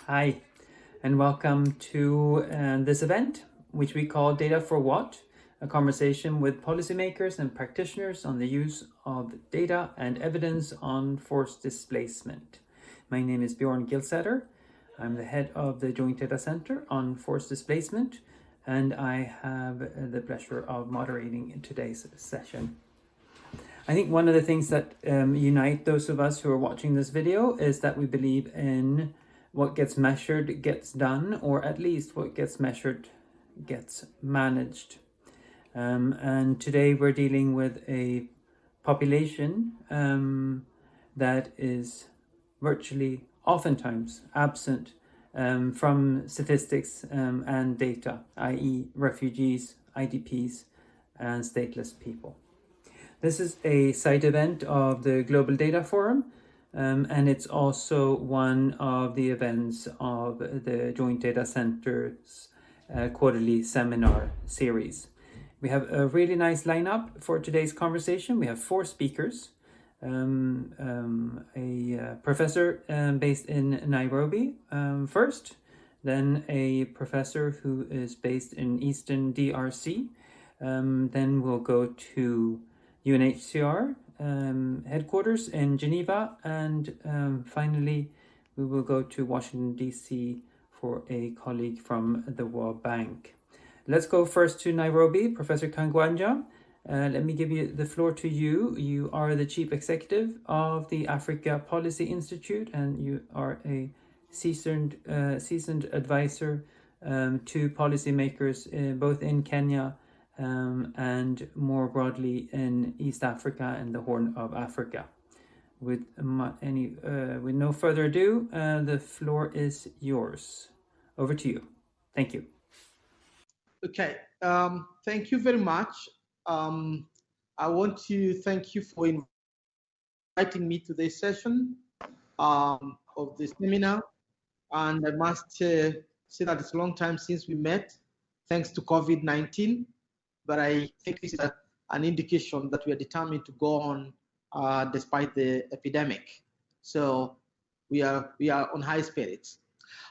Hi, and welcome to this event, which we call Data for What? A conversation with policymakers and practitioners on the use of data and evidence on forced displacement. My name is Bjorn Gilsetter. I'm the head of the Joint Data Center on Forced Displacement, and I have the pleasure of moderating today's session. I think one of the things that unite those of us who are watching this video is that we believe in what gets measured gets done, or at least what gets measured gets managed. And today we're dealing with a population that is virtually oftentimes absent from statistics and data, i.e. refugees, IDPs, and stateless people. This is a side event of the Global Data Forum, and it's also one of the events of the Joint Data Center's quarterly seminar series. We have a really nice lineup for today's conversation. We have 4 speakers, a professor based in Nairobi first, then a professor who is based in Eastern DRC, then we'll go to UNHCR headquarters in Geneva, and finally we will go to Washington DC for a colleague from the World Bank. Let's go first to Nairobi. Professor Kangwanja, let me give you the floor to you. You are the chief executive of the Africa Policy Institute, and you are a seasoned advisor to policymakers both in Kenya and more broadly in East Africa and the Horn of Africa. With no further ado, the floor is yours. Over to you. Thank you. Okay, thank you very much. I want to thank you for inviting me to this session of the seminar, and I must say that it's a long time since we met, thanks to COVID-19. But I think this is an indication that we are determined to go on despite the epidemic. So we are on high spirits.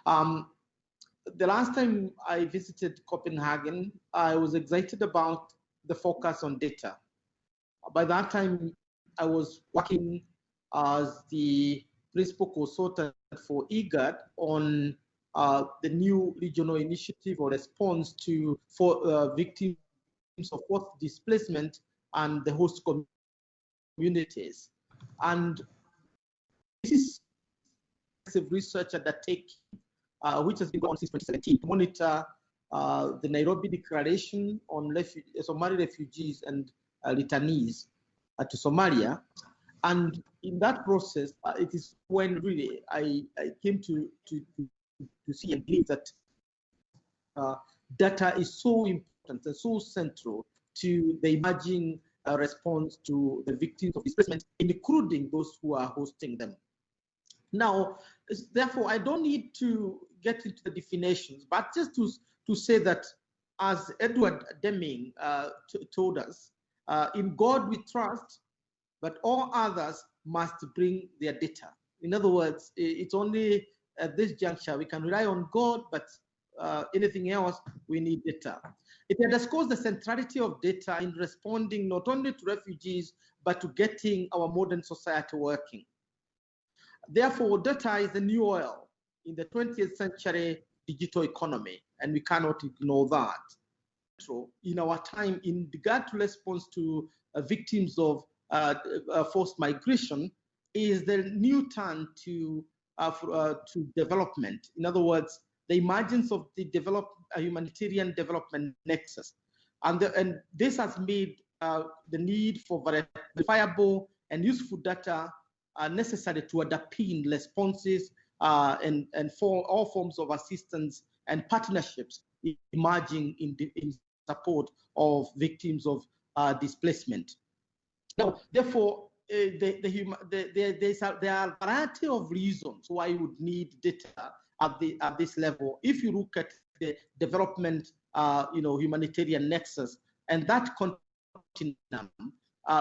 The last time I visited Copenhagen, I was excited about the focus on data. By that time, I was working as the principal consultant for IGAD on the new regional initiative or response to victims of forced displacement and the host communities. And this is a research undertaking which has been going on since 2017 to monitor the Nairobi Declaration on Somali refugees and returnees to Somalia. And in that process, it is when really I came to see and believe that data is so important and so central to the emerging response to the victims of displacement, including those who are hosting them. Now, therefore, I don't need to get into the definitions, but just to say that, as Edward Deming told us, in God we trust, but all others must bring their data. In other words, it's only at this juncture we can rely on God, but anything else, we need data. It underscores the centrality of data in responding not only to refugees, but to getting our modern society working. Therefore, data is the new oil in the 20th century digital economy, and we cannot ignore that. So in our time, in regard to response to victims of forced migration, is the new turn to development. In other words, the emergence of the humanitarian development nexus. And this has made the need for verifiable and useful data necessary to underpin responses and for all forms of assistance and partnerships emerging in support of victims of displacement. Now, therefore, there are a variety of reasons why you would need data at this level. If you look at the development, humanitarian nexus, and that continuum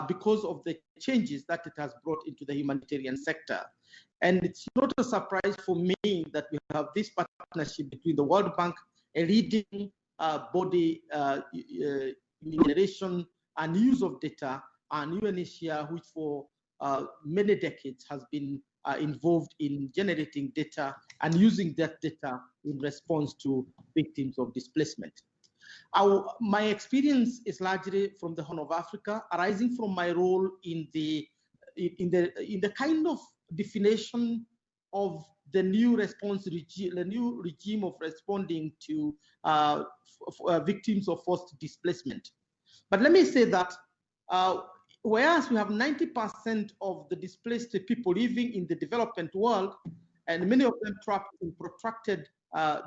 because of the changes that it has brought into the humanitarian sector. And it's not a surprise for me that we have this partnership between the World Bank, a leading body in generation and use of data, and UNHCR, which for many decades has been involved in generating data and using that data in response to victims of displacement. My experience is largely from the Horn of Africa, arising from my role in the kind of definition of the new response regime, the new regime of responding to victims of forced displacement. But let me say that whereas we have 90% of the displaced people living in the development world, and many of them trapped in protracted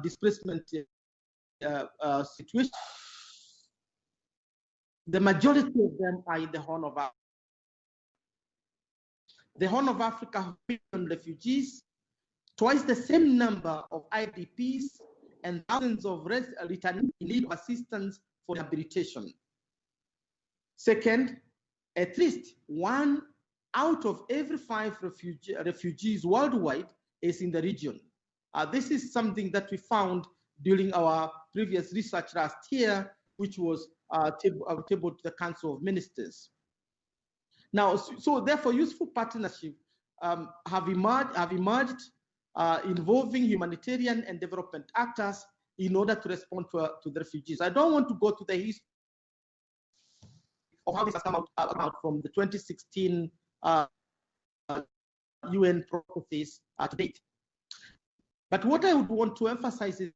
displacement situations, the majority of them are in the Horn of Africa. The Horn of Africa has refugees, twice the same number of IDPs, and thousands of returnees in need of assistance for rehabilitation. Second, at least 1 out of every 5 refugees worldwide is in the region. This is something that we found during our previous research last year, which was tabled to the Council of Ministers. Now, so therefore, useful partnerships have emerged involving humanitarian and development actors in order to respond to the refugees. I don't want to go to the history of how this has come out from the 2016 UN processes to date. But what I would want to emphasize is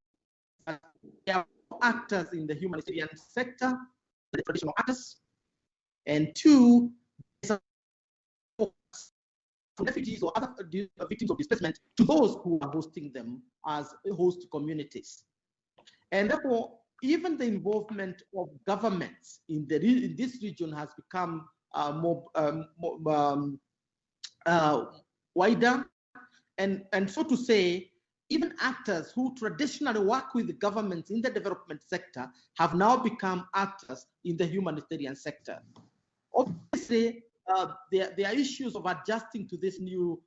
that there are actors in the humanitarian sector, the traditional actors, and 2, from refugees or other victims of displacement to those who are hosting them as host communities. And therefore, even the involvement of governments in this region has become wider. And so to say, even actors who traditionally work with the governments in the development sector have now become actors in the humanitarian sector. Obviously, there are issues of adjusting to this new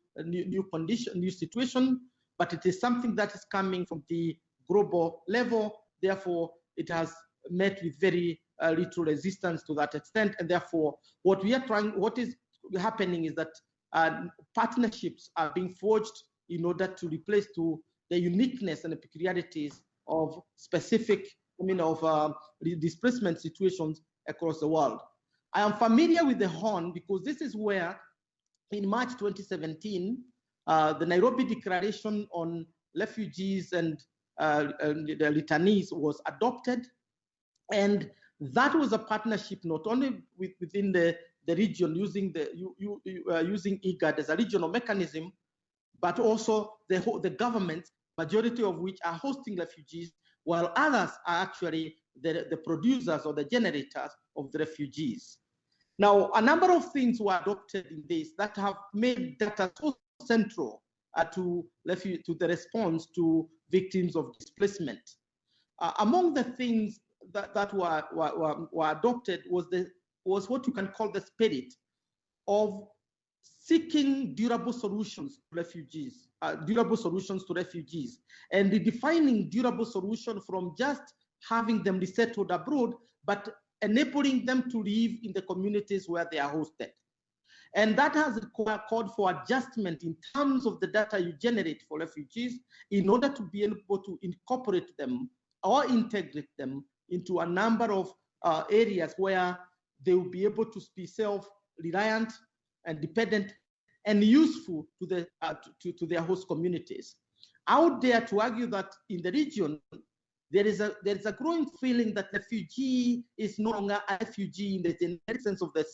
condition, new situation, but it is something that is coming from the global level. Therefore, it has met with very little resistance to that extent. And therefore, what is happening is that partnerships are being forged in order to replace the uniqueness and the peculiarities of specific, displacement situations across the world. I am familiar with the Horn because this is where, in March 2017, the Nairobi Declaration on Refugees and the returnees was adopted. And that was a partnership not only within the region using using IGAD as a regional mechanism, but also the governments, majority of which are hosting refugees, while others are actually the producers or the generators of the refugees. Now, a number of things were adopted in this that have made data so central to the response to victims of displacement. Among the things that were adopted was what you can call the spirit of seeking durable solutions to refugees, and redefining durable solution from just having them resettled abroad, but enabling them to live in the communities where they are hosted. And that has called for adjustment in terms of the data you generate for refugees in order to be able to incorporate them or integrate them into a number of areas where they will be able to be self-reliant and dependent and useful to their host communities. I would dare to argue that in the region, there is a growing feeling that refugee is no longer a refugee in the generic sense of the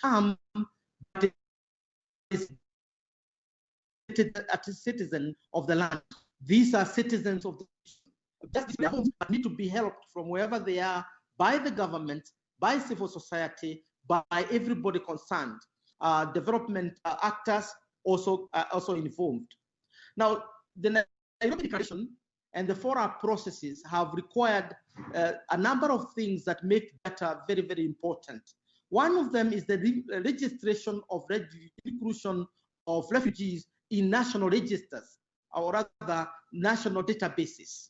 term, but is a citizen of the land. These are citizens of their homes, but need to be helped from wherever they are by the government, by civil society, by everybody concerned. Development actors also involved. Now, the Nairobi Declaration and the 4R processes have required a number of things that make data very, very important. One of them is the registration of inclusion of refugees in national registers, or rather national databases.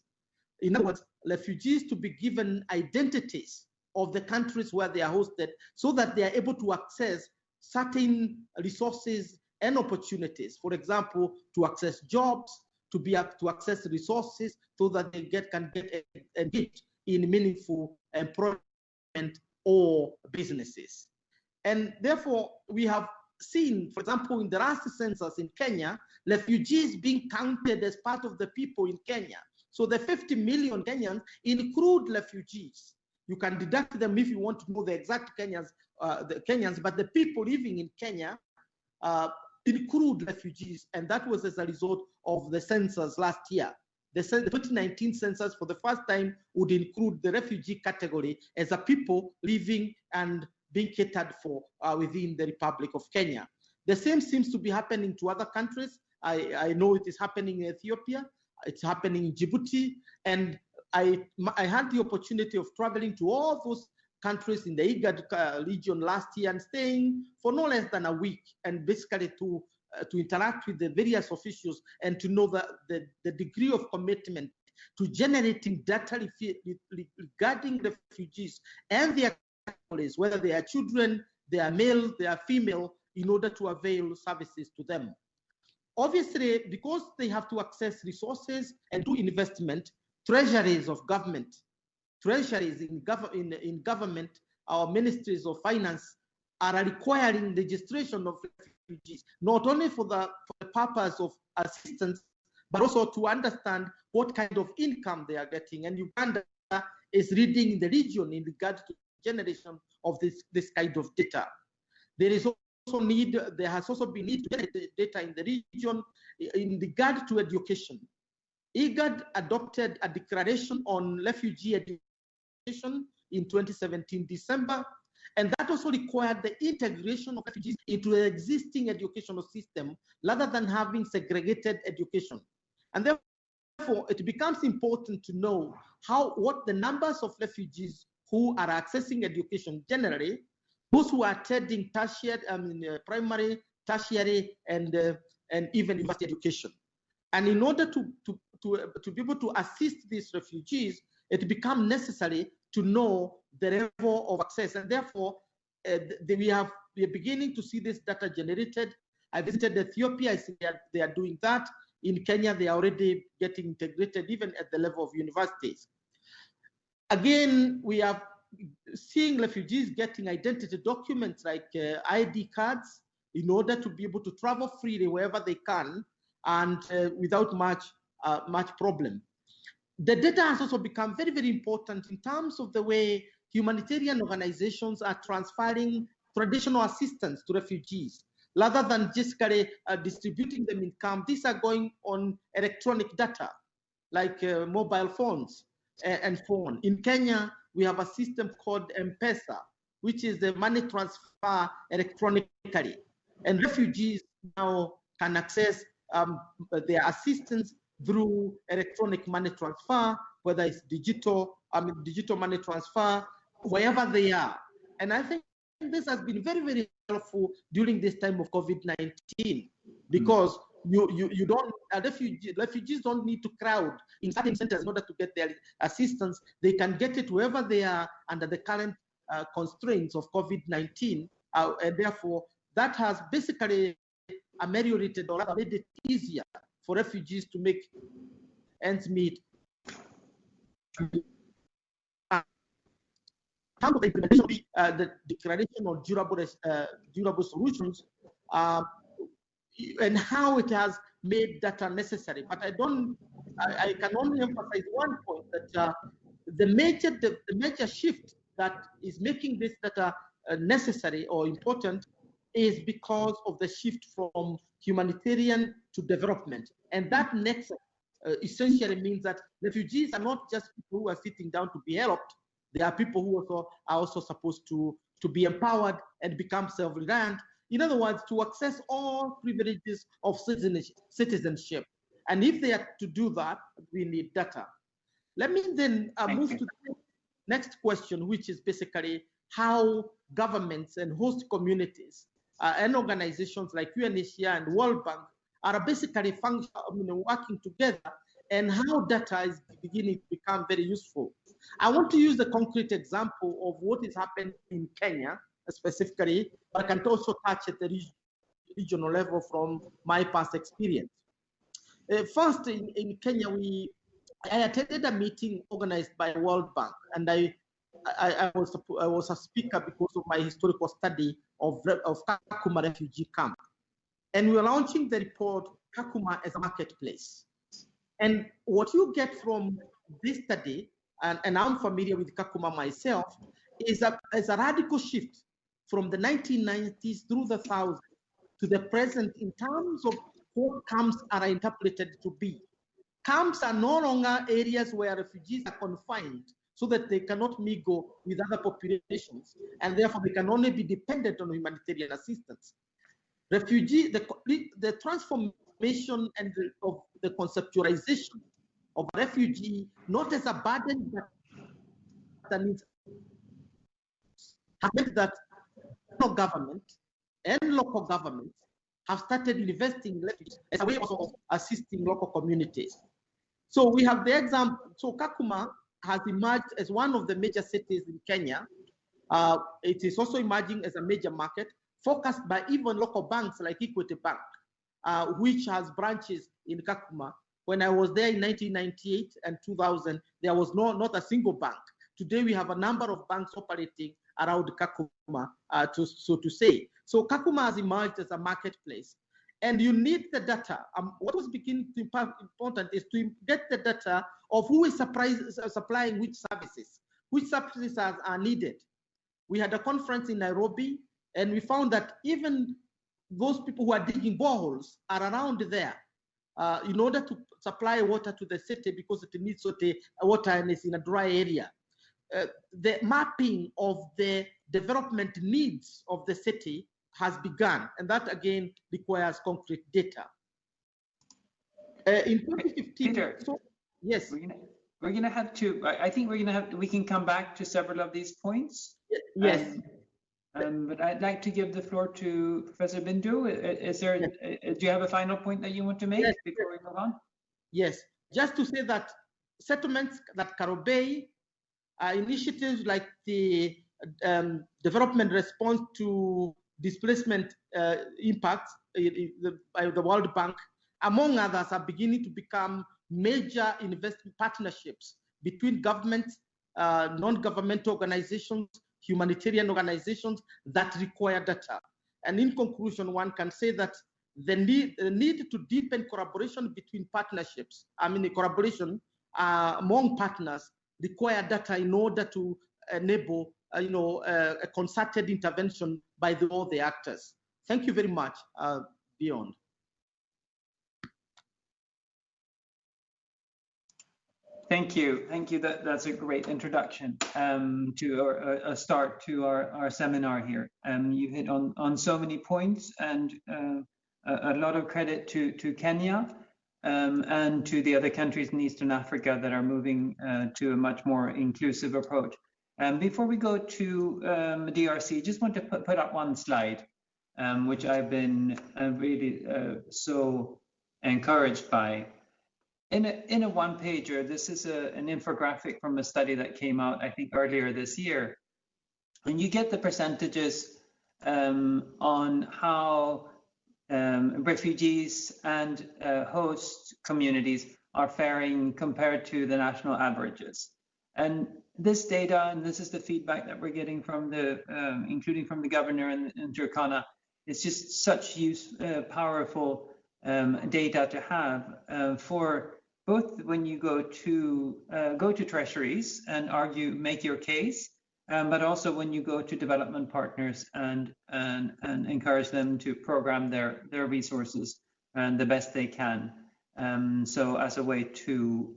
In other words, refugees to be given identities of the countries where they are hosted so that they are able to access certain resources and opportunities. For example, to access jobs, to access resources so that they can get engaged in meaningful employment or businesses. And therefore, we have seen, for example, in the last census in Kenya, refugees being counted as part of the people in Kenya. So the 50 million Kenyans include refugees. You can deduct them if you want to know the exact Kenyans, but the people living in Kenya include refugees, and that was as a result of the census last year. The 2019 census for the first time would include the refugee category as a people living and being catered for within the Republic of Kenya. The same seems to be happening to other countries. I know it is happening in Ethiopia, it's happening in Djibouti, and I had the opportunity of traveling to all those countries in the IGAD region last year and staying for no less than a week, and basically to interact with the various officials and to know the degree of commitment to generating data regarding refugees and their families, whether they are children, they are male, they are female, in order to avail services to them. Obviously, because they have to access resources and do investment, treasuries of government, treasuries in government, our ministries of finance are requiring registration of refugees, not only for the purpose of assistance, but also to understand what kind of income they are getting. And Uganda is leading the region in regard to generation of this kind of data. There has also been need to generate data in the region in regard to education. IGAD adopted a declaration on refugee education in 2017 December, and that also required the integration of refugees into the existing educational system rather than having segregated education. And therefore, it becomes important to know what the numbers of refugees who are accessing education generally, those who are attending tertiary, primary, tertiary, and even university education. And in order to be able to assist these refugees, it becomes necessary to know the level of access. And therefore, we are beginning to see this data generated. I visited Ethiopia, I see they are doing that. In Kenya, they are already getting integrated even at the level of universities. Again, we are seeing refugees getting identity documents like ID cards in order to be able to travel freely wherever they can and without much problem. The data has also become very, very important in terms of the way humanitarian organizations are transferring traditional assistance to refugees. Rather than just distributing them in camp, these are going on electronic data, like mobile phones and so on. In Kenya, we have a system called M-Pesa, which is the money transfer electronically. And refugees now can access their assistance through electronic money transfer, whether it's digital money transfer, wherever they are. And I think this has been very, very helpful during this time of COVID-19, because refugees don't need to crowd in certain centers in order to get their assistance. They can get it wherever they are under the current constraints of COVID-19, and therefore that has basically ameliorated or rather made it easier for refugees to make ends meet. Some of the implementation of the declaration on durable solutions and how it has made data necessary. But I can only emphasize one point, that the major shift that is making this data necessary or important is because of the shift from humanitarian to development. And that nexus essentially means that refugees are not just people who are sitting down to be helped. There are people who are also supposed to be empowered and become self-reliant. In other words, to access all privileges of citizenship. And if they are to do that, we need data. Let me then move to the next question, which is basically, how governments and host communities and organizations like UNHCR and World Bank are basically working together, and how data is beginning to become very useful. I want to use a concrete example of what is happening in Kenya specifically, but I can also touch at the regional level from my past experience. First, in Kenya, I attended a meeting organized by World Bank, and I was a speaker because of my historical study of Kakuma refugee camp. And we were launching the report, Kakuma as a marketplace. And what you get from this study, and I'm familiar with Kakuma myself, is a radical shift from the 1990s through the 2000s to the present in terms of what camps are interpreted to be. Camps are no longer areas where refugees are confined so that they cannot mingle with other populations, and therefore they can only be dependent on humanitarian assistance. The transformation and of the conceptualization of refugee, not as a burden, but needs, have meant that national government and local governments have started investing in refugees as a way of assisting local communities. So we have the example. So Kakuma has emerged as one of the major cities in Kenya. It is also emerging as a major market, focused by even local banks like Equity Bank, which has branches in Kakuma. When I was there in 1998 and 2000, there was not a single bank. Today we have a number of banks operating around Kakuma, so to say. So Kakuma has emerged as a marketplace. And you need the data. What was beginning to important is to get the data of who is supplying which services are needed. We had a conference in Nairobi, and we found that even those people who are digging boreholes are around there in order to supply water to the city, because it needs water and it's in a dry area. The mapping of the development needs of the city has begun, and that again requires concrete data. In 2015, Peter, yes, we're gonna have to. I think we can come back to several of these points. Yes. But I'd like to give the floor to Professor Bindu. Is there? Do you have a final point that you want to make before we move on? Yes, just to say that settlements that Karobei, initiatives like the development response to displacement impacts by the World Bank, among others, are beginning to become major investment partnerships between governments, non-governmental organizations, humanitarian organizations that require data. And in conclusion, one can say that the need to deepen collaboration between partnerships, collaboration among partners, require data in order to enable a concerted intervention by all the actors. Thank you very much, Beyond. Thank you. That's a great introduction to a start to our seminar here. You hit on so many points, and a lot of credit to Kenya and to the other countries in Eastern Africa that are moving to a much more inclusive approach. Before we go to DRC, just want to put up one slide, which I've been really so encouraged by. In a one-pager, this is an infographic from a study that came out, I think, earlier this year. And you get the percentages on how refugees and host communities are faring compared to the national averages. And this data, and this is the feedback that we're getting from including from the governor in Turkana, it's just such powerful data to have for both when you go to treasuries and make your case, but also when you go to development partners and encourage them to program their resources and the best they can. So as a way to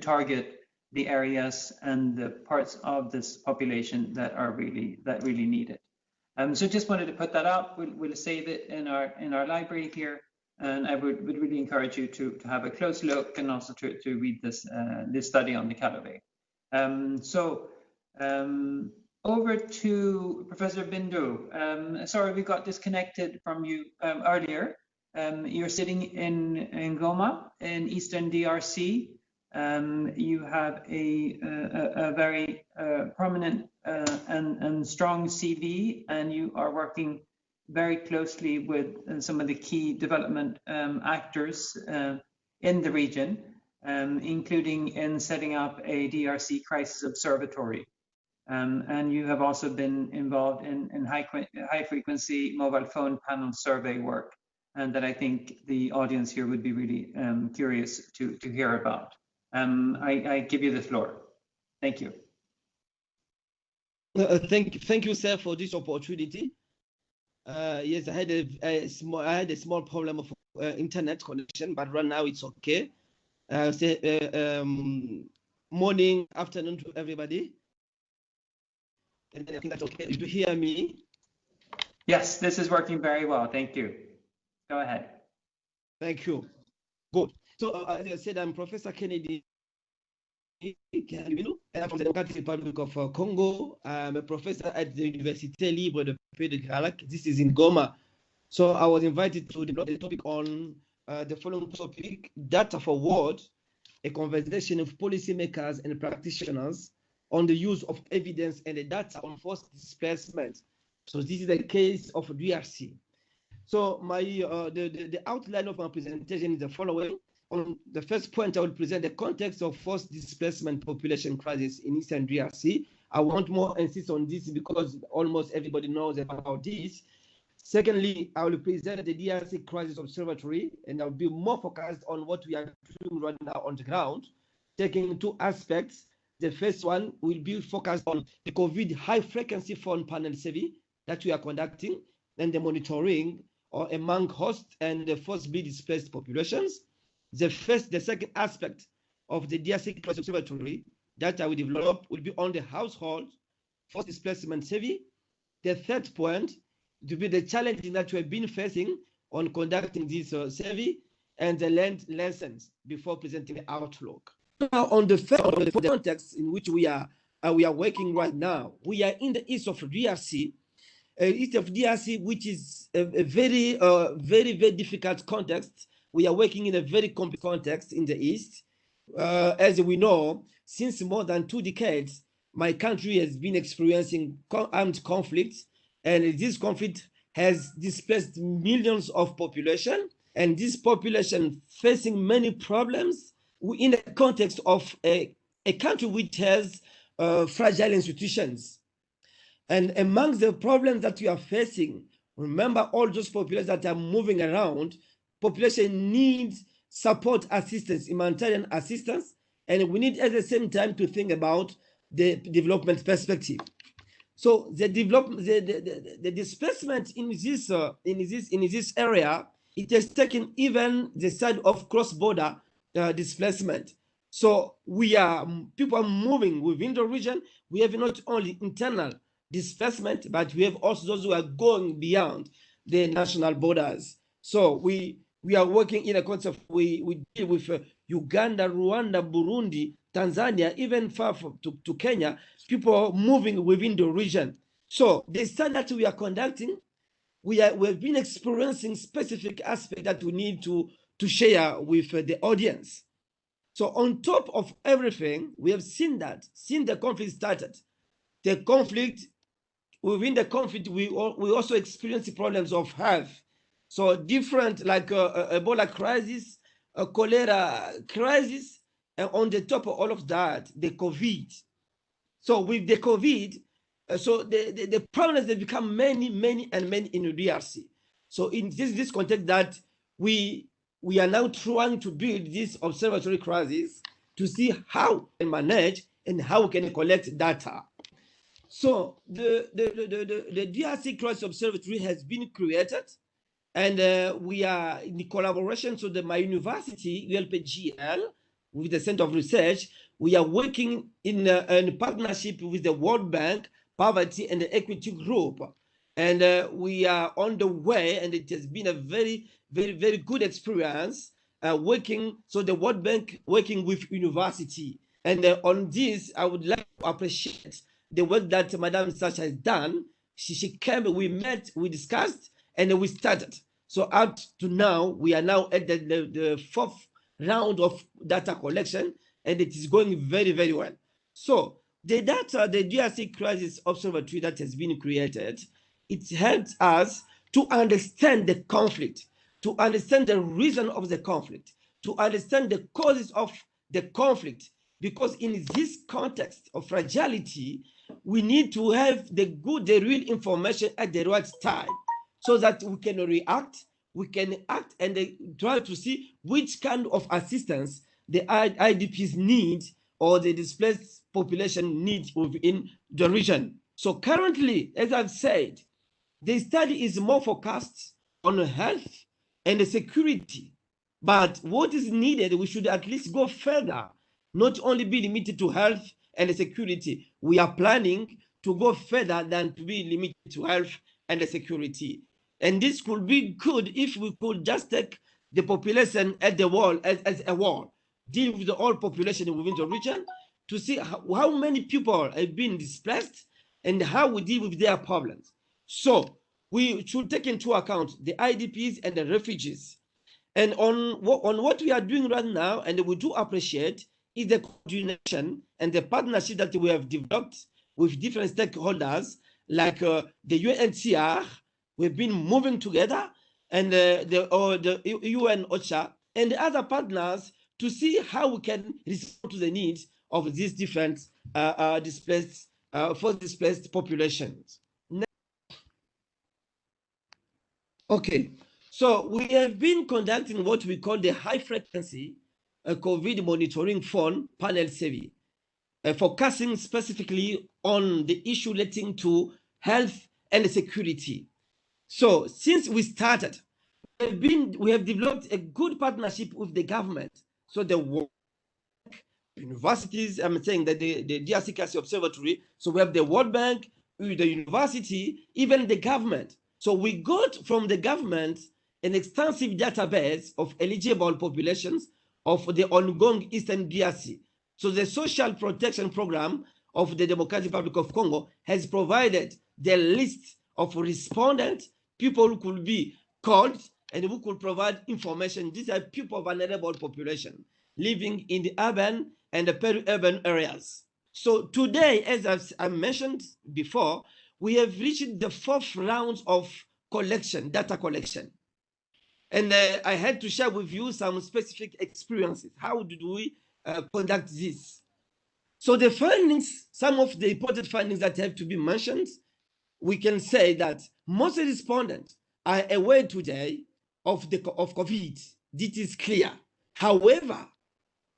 target the areas and the parts of this population that really need it. So just wanted to put that up. We'll save it in our library here, and I would really encourage you to have a close look and also to read this study on the Calaway. over to Professor Bindu. Sorry, we got disconnected from you earlier. You're sitting in Goma in Eastern DRC. You have a very prominent and strong CV, and you are working very closely with some of the key development actors in the region, including in setting up a DRC crisis observatory. And you have also been involved in high frequency mobile phone panel survey work, and that I think the audience here would be really curious to hear about. I give you the floor. Thank you. Thank you, sir, for this opportunity. Yes, I had a small problem of internet connection, but right now it's okay. Morning, afternoon to everybody. And I think that's okay. Did you hear me? Yes, this is working very well. Thank you. Go ahead. Thank you. Good. So, as I said, I'm Professor Kennedy, and I'm from the Democratic Republic of Congo. I'm a professor at the Université Libre de Pays de Gralac. This is in Goma. So I was invited to develop the topic on the following topic: data forward, a conversation of policymakers and practitioners on the use of evidence and the data on forced displacement. So this is the case of DRC. So my the outline of my presentation is the following. On the first point, I will present the context of forced displacement population crisis in Eastern DRC. I want more insist on this because almost everybody knows about this. Secondly, I will present the DRC Crisis Observatory, and I'll be more focused on what we are doing right now on the ground, taking two aspects. The first one will be focused on the COVID high-frequency phone panel survey that we are conducting, and the monitoring or among host and the forcibly displaced populations. The second aspect of the DRC Crisis Observatory that I will develop will be on the household forced displacement survey. The third point to be the challenges that we have been facing on conducting this survey and the lessons before presenting the outlook. Now, on the context in which we are working right now, we are in the east of DRC, which is a very, very difficult context. We are working in a very complex context in the east. As we know, since more than 2 decades, my country has been experiencing armed conflicts, and this conflict has displaced millions of population, and this population facing many problems in the context of a country which has fragile institutions. And among the problems that we are facing, remember all those populations that are moving around, population needs support assistance, humanitarian assistance, and we need at the same time to think about the development perspective. So the displacement in this area, it has taken even the side of cross-border displacement. So people are moving within the region. We have not only internal displacement, but we have also those who are going beyond the national borders. So we are working in a concept. We deal with Uganda, Rwanda, Burundi, Tanzania, even far to Kenya, people moving within the region. So the study that we are conducting, we've been experiencing specific aspects that we need to share with the audience. So on top of everything, we have seen that since the conflict started, within the conflict, we also experience the problems of health. So different like Ebola crisis, a cholera crisis, and on the top of all of that, the COVID. So with the COVID, so the problems have become many in the DRC. So in this context that we are now trying to build this observatory crisis to see how we can manage and how we can collect data. So the DRC Crisis Observatory has been created, and we are in the collaboration. So my university, ULPGL, with the Center of Research, we are working in partnership with the World Bank, Poverty and the Equity Group. And we are on the way, and it has been a very good experience working. So the World Bank working with university. And on this, I would like to appreciate the work that Madame Sacha has done. She came, we met, we discussed, and we started. So up to now, we are now at the fourth round of data collection, and it is going very, very well. So the data, the DRC Crisis Observatory that has been created, it helps us to understand the conflict, to understand the reason of the conflict, to understand the causes of the conflict, because in this context of fragility, we need to have the real information at the right time so that we can react, we can act, and try to see which kind of assistance the IDPs need or the displaced population needs within the region. So currently, as I've said, the study is more focused on health and security. But what is needed, we should at least go further, not only be limited to health and security. We are planning to go further than to be limited to health and security. And this could be good if we could just take the population at the wall as a wall, deal with the whole population within the region to see how many people have been displaced and how we deal with their problems. So we should take into account the IDPs and the refugees. And on what we are doing right now, and we do appreciate, is the coordination and the partnership that we have developed with different stakeholders, like the UNHCR. We've been moving together, and the UN OCHA and the other partners to see how we can respond to the needs of these different displaced populations. Okay, so we have been conducting what we call the high frequency COVID monitoring phone panel survey, focusing specifically on the issue relating to health and security. So since we started, we have developed a good partnership with the government. So the universities, I'm saying that the DRC Crisis Observatory, so we have the World Bank, the university, even the government. So we got from the government an extensive database of eligible populations of the ongoing Eastern DRC. So the Social Protection Program of the Democratic Republic of Congo has provided the list of respondents, people who could be called and who could provide information. These are people, vulnerable population, living in the urban and the peri-urban areas. So today, as I mentioned before, we have reached the fourth round of data collection. And I had to share with you some specific experiences. How did we conduct this? So the findings, some of the important findings that have to be mentioned, we can say that most respondents are aware today of COVID. This is clear. However,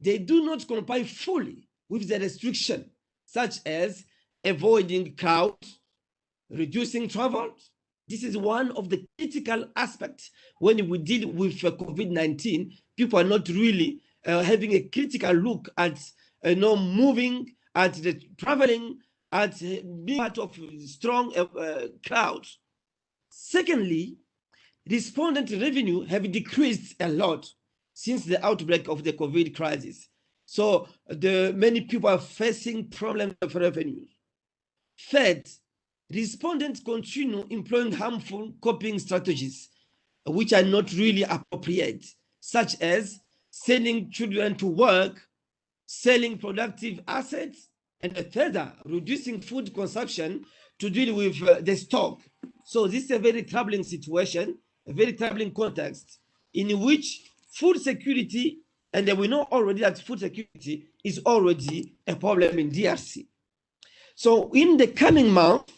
they do not comply fully with the restriction, such as avoiding crowds, reducing travel. This is one of the critical aspects when we deal with COVID-19. People are not really having a critical look at moving, at the traveling, at being part of strong crowds. Secondly, respondent revenue have decreased a lot since the outbreak of the COVID crisis. So many people are facing problems of revenue. Third, respondents continue employing harmful coping strategies, which are not really appropriate, such as sending children to work, selling productive assets, and further reducing food consumption to deal with the stock. So this is a very troubling situation, a very troubling context in which food security, and we know already that food security is already a problem in DRC. So in the coming month,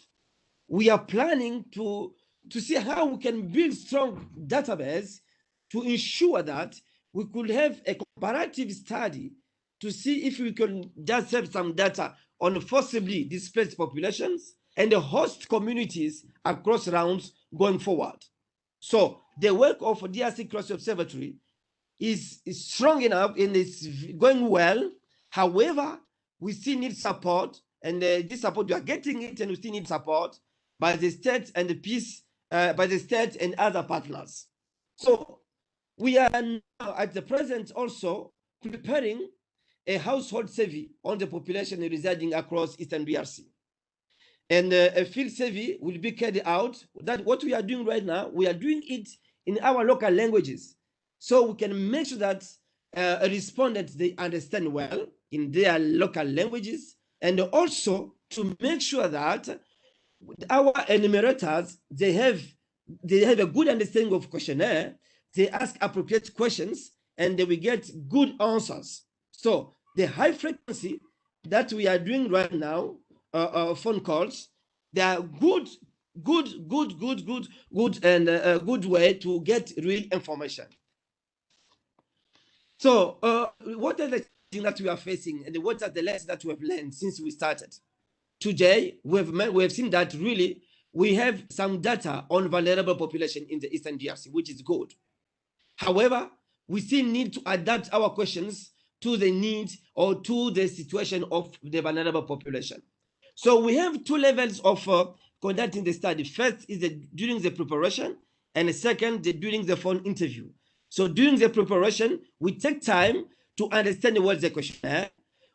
we are planning to see how we can build strong database to ensure that we could have a comparative study to see if we can just have some data on forcibly displaced populations and the host communities across rounds going forward. So the work of DRC Crisis Observatory is strong enough and it's going well. However, we still need support, and this support, we are getting it, and we still need support by the state and by the state and other partners. So we are now at the present also preparing a household survey on the population residing across Eastern DRC. and a field survey will be carried out. That what we are doing right now, we are doing it in our local languages, so we can make sure that a respondent, they understand well in their local languages, and also to make sure that our enumerators, they have a good understanding of questionnaire, they ask appropriate questions, and they will get good answers. So the high frequency that we are doing right now, phone calls, they are good and a good way to get real information. So what are the things that we are facing, and what are the lessons that we have learned since we started? Today, we have seen that really we have some data on vulnerable population in the Eastern DRC, which is good. However, we still need to adapt our questions to the needs or to the situation of the vulnerable population. So we have two levels of conducting the study. First is during the preparation, and the second, during the phone interview. So during the preparation, we take time to understand what's the questionnaire.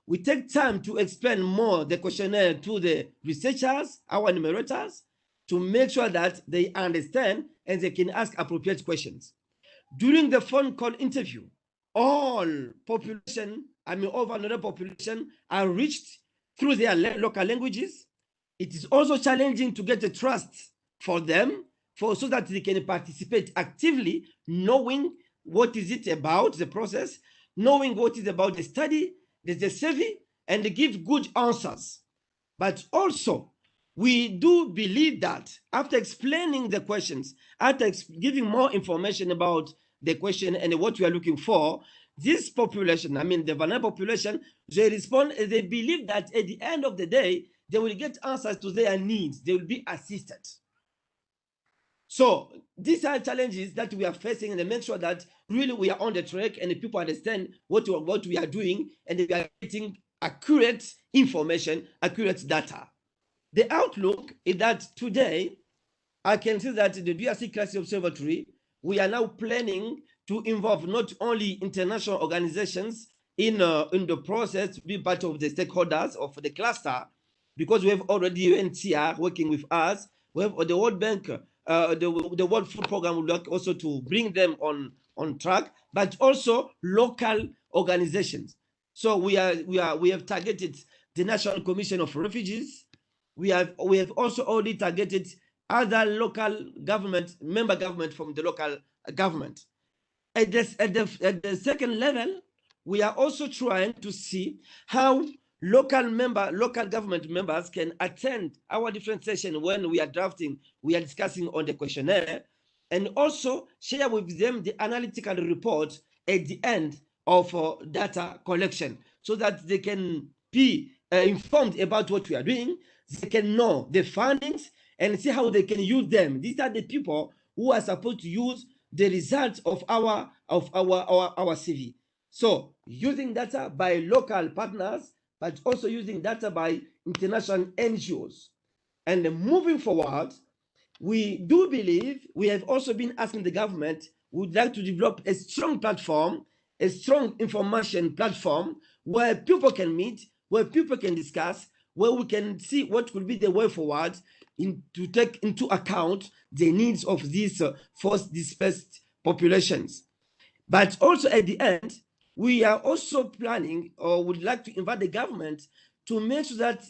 We take time to explain more the questionnaire to the researchers, our enumerators, to make sure that they understand and they can ask appropriate questions. During the phone call interview, all vulnerable population are reached through their local languages. It is also challenging to get the trust for them, so that they can participate actively, knowing what is it about the process, knowing what is about the study, the survey, and they give good answers. But also, we do believe that after explaining the questions, after giving more information about the question and what we are looking for, this population, I mean the vulnerable population, they respond, they believe that at the end of the day, they will get answers to their needs, they will be assisted. So these are challenges that we are facing, and make sure that really we are on the track and the people understand what we are doing, and we are getting accurate information, accurate data. The outlook is that today, I can see that the DRC Crisis Observatory, we are now planning to involve not only international organizations in the process to be part of the stakeholders of the cluster, because we have already UNHCR working with us, we have the World Bank, the World Food Program will work also to bring them on track, but also local organizations. So we have targeted the National Commission of Refugees. We have also already targeted other local government, member government from the local government. At the second level, we are also trying to see how local government members can attend our different sessions when we are drafting, we are discussing on the questionnaire, and also share with them the analytical report at the end of data collection, so that they can be informed about what we are doing. They can know the findings and see how they can use them. These are the people who are supposed to use the results of our CV. So using data by local partners, but also using data by international NGOs. And moving forward, we do believe, we have also been asking the government, would like to develop a strong platform, a strong information platform where people can meet, where people can discuss, where we can see what could be the way forward to take into account the needs of these forced displaced populations. But also at the end, we are also planning, or would like to invite the government to make sure that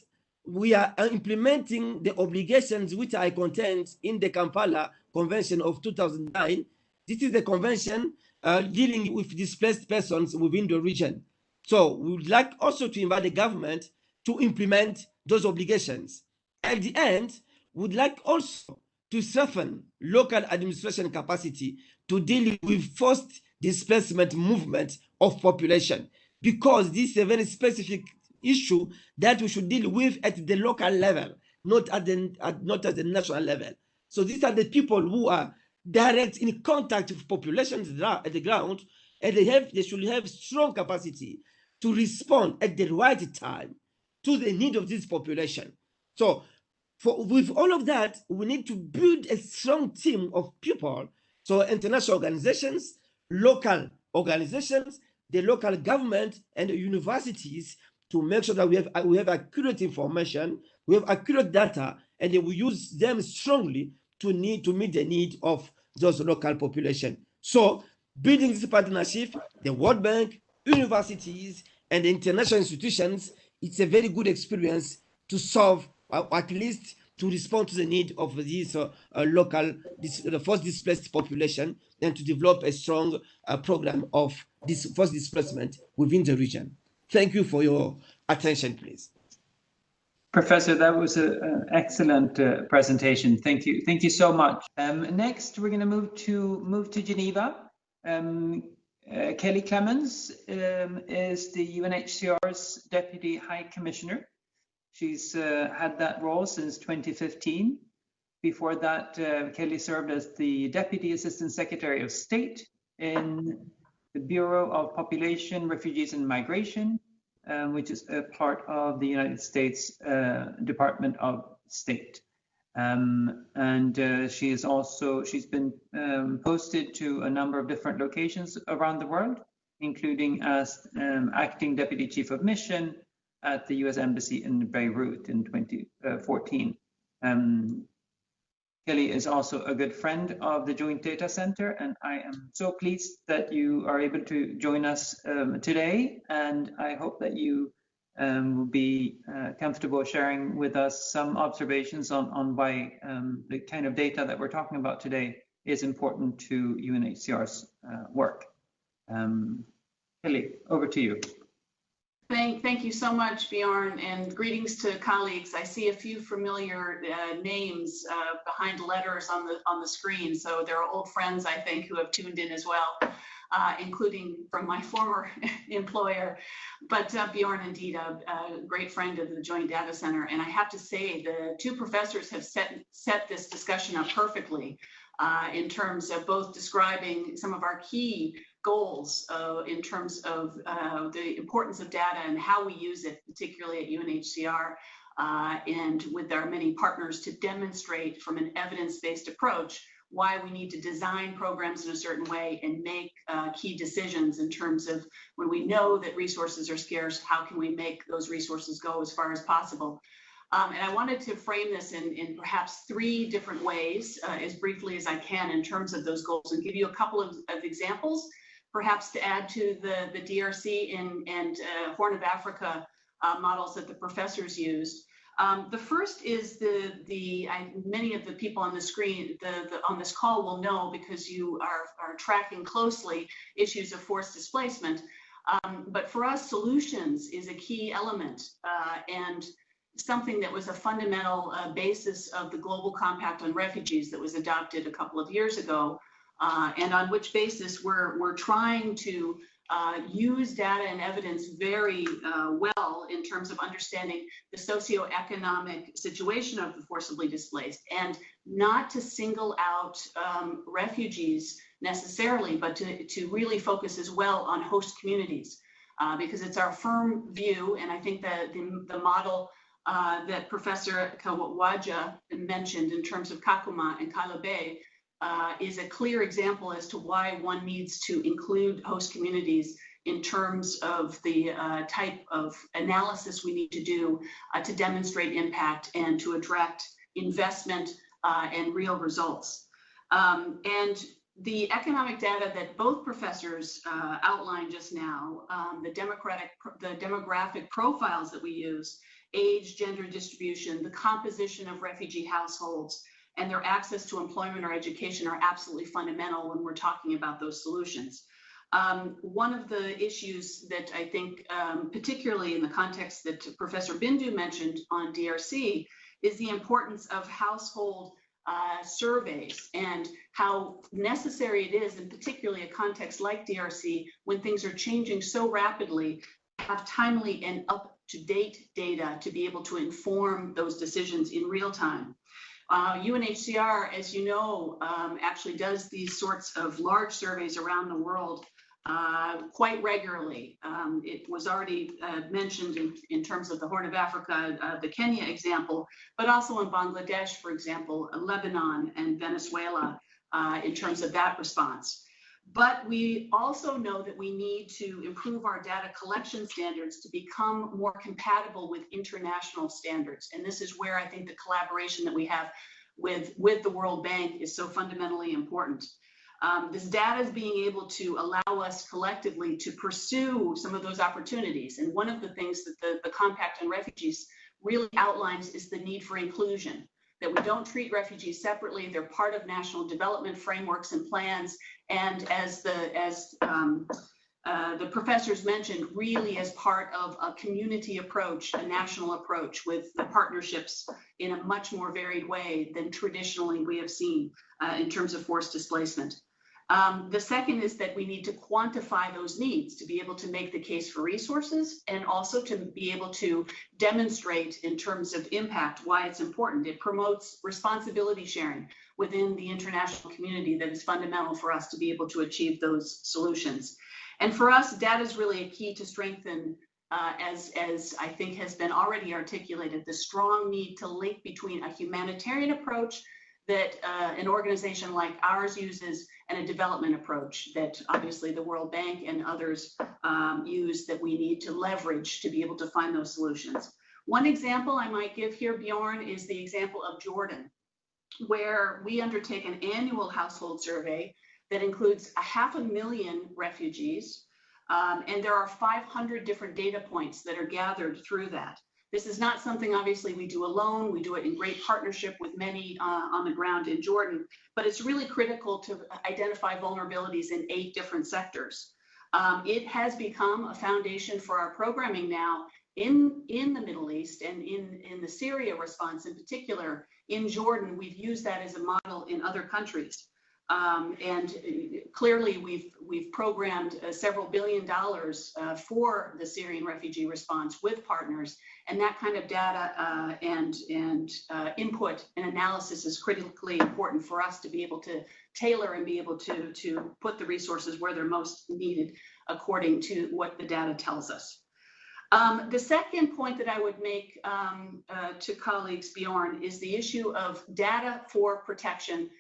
we are implementing the obligations which are contained in the Kampala Convention of 2009. This is the convention dealing with displaced persons within the region. So we would like also to invite the government to implement those obligations. At the end, we would like also to strengthen local administration capacity to deal with forced displacement movement of population, because this is a very specific issue that we should deal with at the local level, not at the national level. So these are the people who are direct in contact with populations at the ground, and they should have strong capacity to respond at the right time to the need of this population. So with all of that, we need to build a strong team of people. So international organizations, local organizations, the local government, and the universities, to make sure that we have accurate information We have accurate data, and then we use them strongly to meet the need of those local population. So building this partnership, the World Bank, universities, and the international institutions, it's a very good experience to solve, or at least to respond to the need of these local, the forced displaced population, and to develop a strong program of this forced displacement within the region. Thank you for your attention, please. Professor, that was an excellent presentation. Thank you. Thank you so much. Next, we're going to move to Geneva. Kelly Clemens is the UNHCR's Deputy High Commissioner. She's had that role since 2015. Before that, Kelly served as the Deputy Assistant Secretary of State in the Bureau of Population, Refugees and Migration, which is a part of the United States Department of State. She's been posted to a number of different locations around the world, including as Acting Deputy Chief of Mission at the US Embassy in Beirut in 2014. Kelly is also a good friend of the Joint Data Center, and I am so pleased that you are able to join us today, and I hope that you will be comfortable sharing with us some observations on why the kind of data that we're talking about today is important to UNHCR's work. Kelly, over to you. Thank you so much, Bjorn, and greetings to colleagues. I see a few familiar names behind letters on the screen, so there are old friends, I think, who have tuned in as well, including from my former employer. But Bjorn, indeed, a great friend of the Joint Data Center, and I have to say the two professors have set this discussion up perfectly in terms of both describing some of our key goals in terms of the importance of data and how we use it, particularly at UNHCR and with our many partners, to demonstrate from an evidence-based approach why we need to design programs in a certain way and make key decisions in terms of when we know that resources are scarce, how can we make those resources go as far as possible. And I wanted to frame this in perhaps three different ways, as briefly as I can, in terms of those goals, and give you a couple of examples, perhaps to add to the DRC and Horn of Africa models that the professors used. The first is many of the people on the screen, on this call will know, because you are tracking closely issues of forced displacement. But for us, solutions is a key element and something that was a fundamental basis of the Global Compact on Refugees that was adopted a couple of years ago, and on which basis we're trying to use data and evidence very well in terms of understanding the socioeconomic situation of the forcibly displaced, and not to single out refugees necessarily, but to really focus as well on host communities, because it's our firm view, and I think that the model that Professor Kawaja mentioned in terms of Kakuma and Kalabe is a clear example as to why one needs to include host communities in terms of the type of analysis we need to do to demonstrate impact and to attract investment and real results. And the economic data that both professors outlined just now, the demographic profiles that we use, age, gender distribution, the composition of refugee households, and their access to employment or education are absolutely fundamental when we're talking about those solutions. One of the issues that I think, particularly in the context that Professor Bindu mentioned on DRC, is the importance of household surveys and how necessary it is, in particularly a context like DRC, when things are changing so rapidly, to have timely and up-to-date data to be able to inform those decisions in real time. UNHCR, as you know, actually does these sorts of large surveys around the world quite regularly. It was already mentioned in terms of the Horn of Africa, the Kenya example, but also in Bangladesh, for example, Lebanon and Venezuela in terms of that response. But we also know that we need to improve our data collection standards to become more compatible with international standards. And this is where I think the collaboration that we have with the World Bank is so fundamentally important. This data is being able to allow us collectively to pursue some of those opportunities. And one of the things that the Compact on Refugees really outlines is the need for inclusion, that we don't treat refugees separately. They're part of national development frameworks and plans. And as the professors mentioned, really as part of a community approach, a national approach with the partnerships in a much more varied way than traditionally we have seen in terms of forced displacement. The second is that we need to quantify those needs to be able to make the case for resources and also to be able to demonstrate in terms of impact why it's important. It promotes responsibility sharing within the international community that is fundamental for us to be able to achieve those solutions. And for us, data is really a key to strengthen, as I think has been already articulated, the strong need to link between a humanitarian approach that an organization like ours uses and a development approach that obviously the World Bank and others use, that we need to leverage to be able to find those solutions. One example I might give here, Bjorn, is the example of Jordan, where we undertake an annual household survey that includes 500,000 refugees, and there are 500 different data points that are gathered through that. This is not something obviously we do alone. We do it in great partnership with many on the ground in Jordan, but it's really critical to identify vulnerabilities in 8 different sectors. It has become a foundation for our programming now in the Middle East and in the Syria response in particular. In Jordan, we've used that as a model in other countries. And clearly we've programmed several $billion for the Syrian refugee response with partners, and that kind of data and input and analysis is critically important for us to be able to tailor and be able to put the resources where they're most needed according to what the data tells us. The second point that I would make to colleagues, Bjorn, is the issue of data for protection.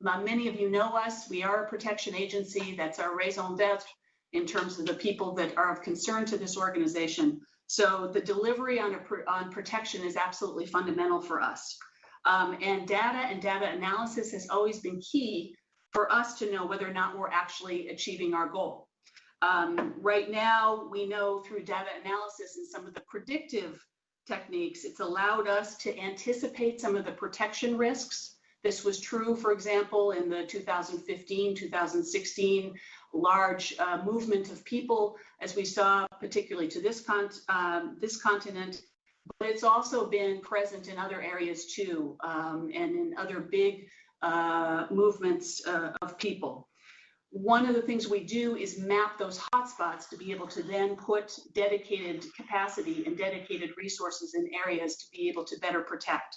Many of you know us. We are a protection agency. That's our raison d'etre in terms of the people that are of concern to this organization. So the delivery on protection is absolutely fundamental for us. And data analysis has always been key for us to know whether or not we're actually achieving our goal. Right now, we know through data analysis and some of the predictive techniques, it's allowed us to anticipate some of the protection risks. This was true, for example, in the 2015, 2016 large movement of people, as we saw, particularly to this continent. But it's also been present in other areas too, and in other big movements of people. One of the things we do is map those hotspots to be able to then put dedicated capacity and dedicated resources in areas to be able to better protect.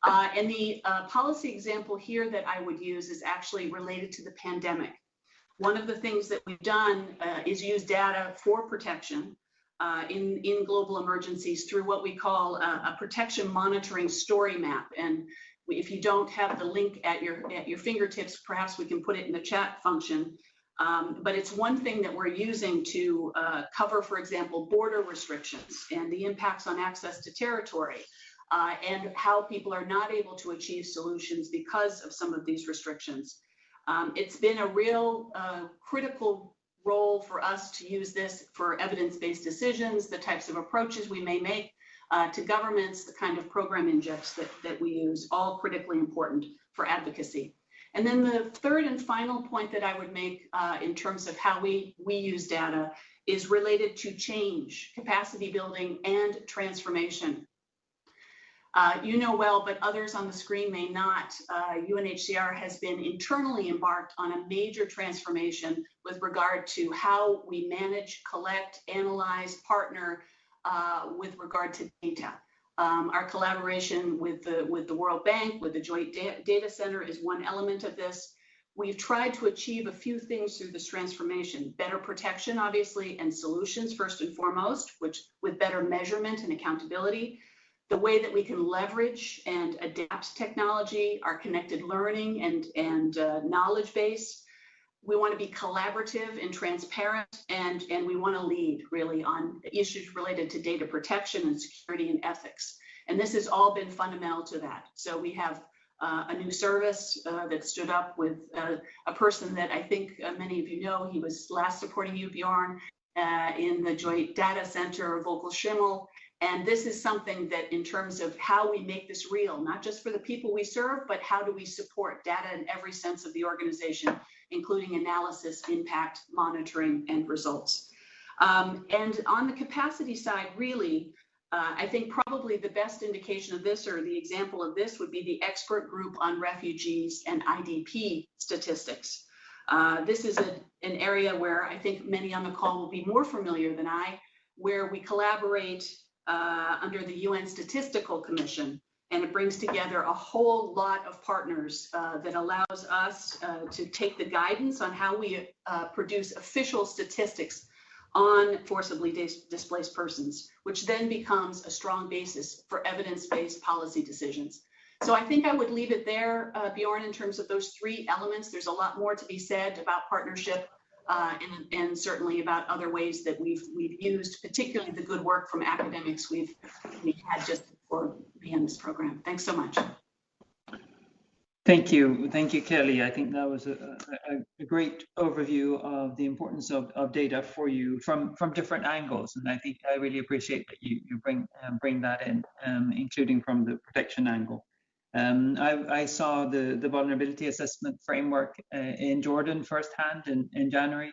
And the policy example here that I would use is actually related to the pandemic. One of the things that we've done is use data for protection in global emergencies through what we call a protection monitoring story map. And if you don't have the link at your fingertips, perhaps we can put it in the chat function. But it's one thing that we're using to cover, for example, border restrictions and the impacts on access to territory. And how people are not able to achieve solutions because of some of these restrictions. It's been a real critical role for us to use this for evidence-based decisions, the types of approaches we may make to governments, the kind of program injects that we use, all critically important for advocacy. And then the third and final point that I would make in terms of how we use data is related to change, capacity building, and transformation. You know well, but others on the screen may not. UNHCR has been internally embarked on a major transformation with regard to how we manage, collect, analyze, partner with regard to data. Our collaboration with the World Bank, with the Joint Data Center is one element of this. We've tried to achieve a few things through this transformation: better protection, obviously, and solutions first and foremost, which with better measurement and accountability. The way that we can leverage and adapt technology, our connected learning and knowledge base, we want to be collaborative and transparent, and we want to lead really on issues related to data protection and security and ethics. And this has all been fundamental to that. So we have a new service that stood up with a person that I think many of you know. He was last supporting you, Bjorn, in the Joint Data Center of Vocal Schimmel. And this is something that, in terms of how we make this real, not just for the people we serve, but how do we support data in every sense of the organization, including analysis, impact, monitoring, and results. And on the capacity side, really, I think probably the best indication of this, or the example of this, would be the expert group on refugees and IDP statistics. This is an area where I think many on the call will be more familiar than I, where we collaborate under the UN Statistical Commission, and it brings together a whole lot of partners that allows us to take the guidance on how we produce official statistics on forcibly displaced persons, which then becomes a strong basis for evidence-based policy decisions. So I think I would leave it there, Bjorn, in terms of those three elements. There's a lot more to be said about partnership and certainly about other ways that we've used, particularly the good work from academics we've had just before we end this program. Thanks so much. Thank you, Kelly. I think that was a great overview of the importance of data for you from different angles, and I think I really appreciate that you bring that in, including from the protection angle. I saw the vulnerability assessment framework in Jordan firsthand in January.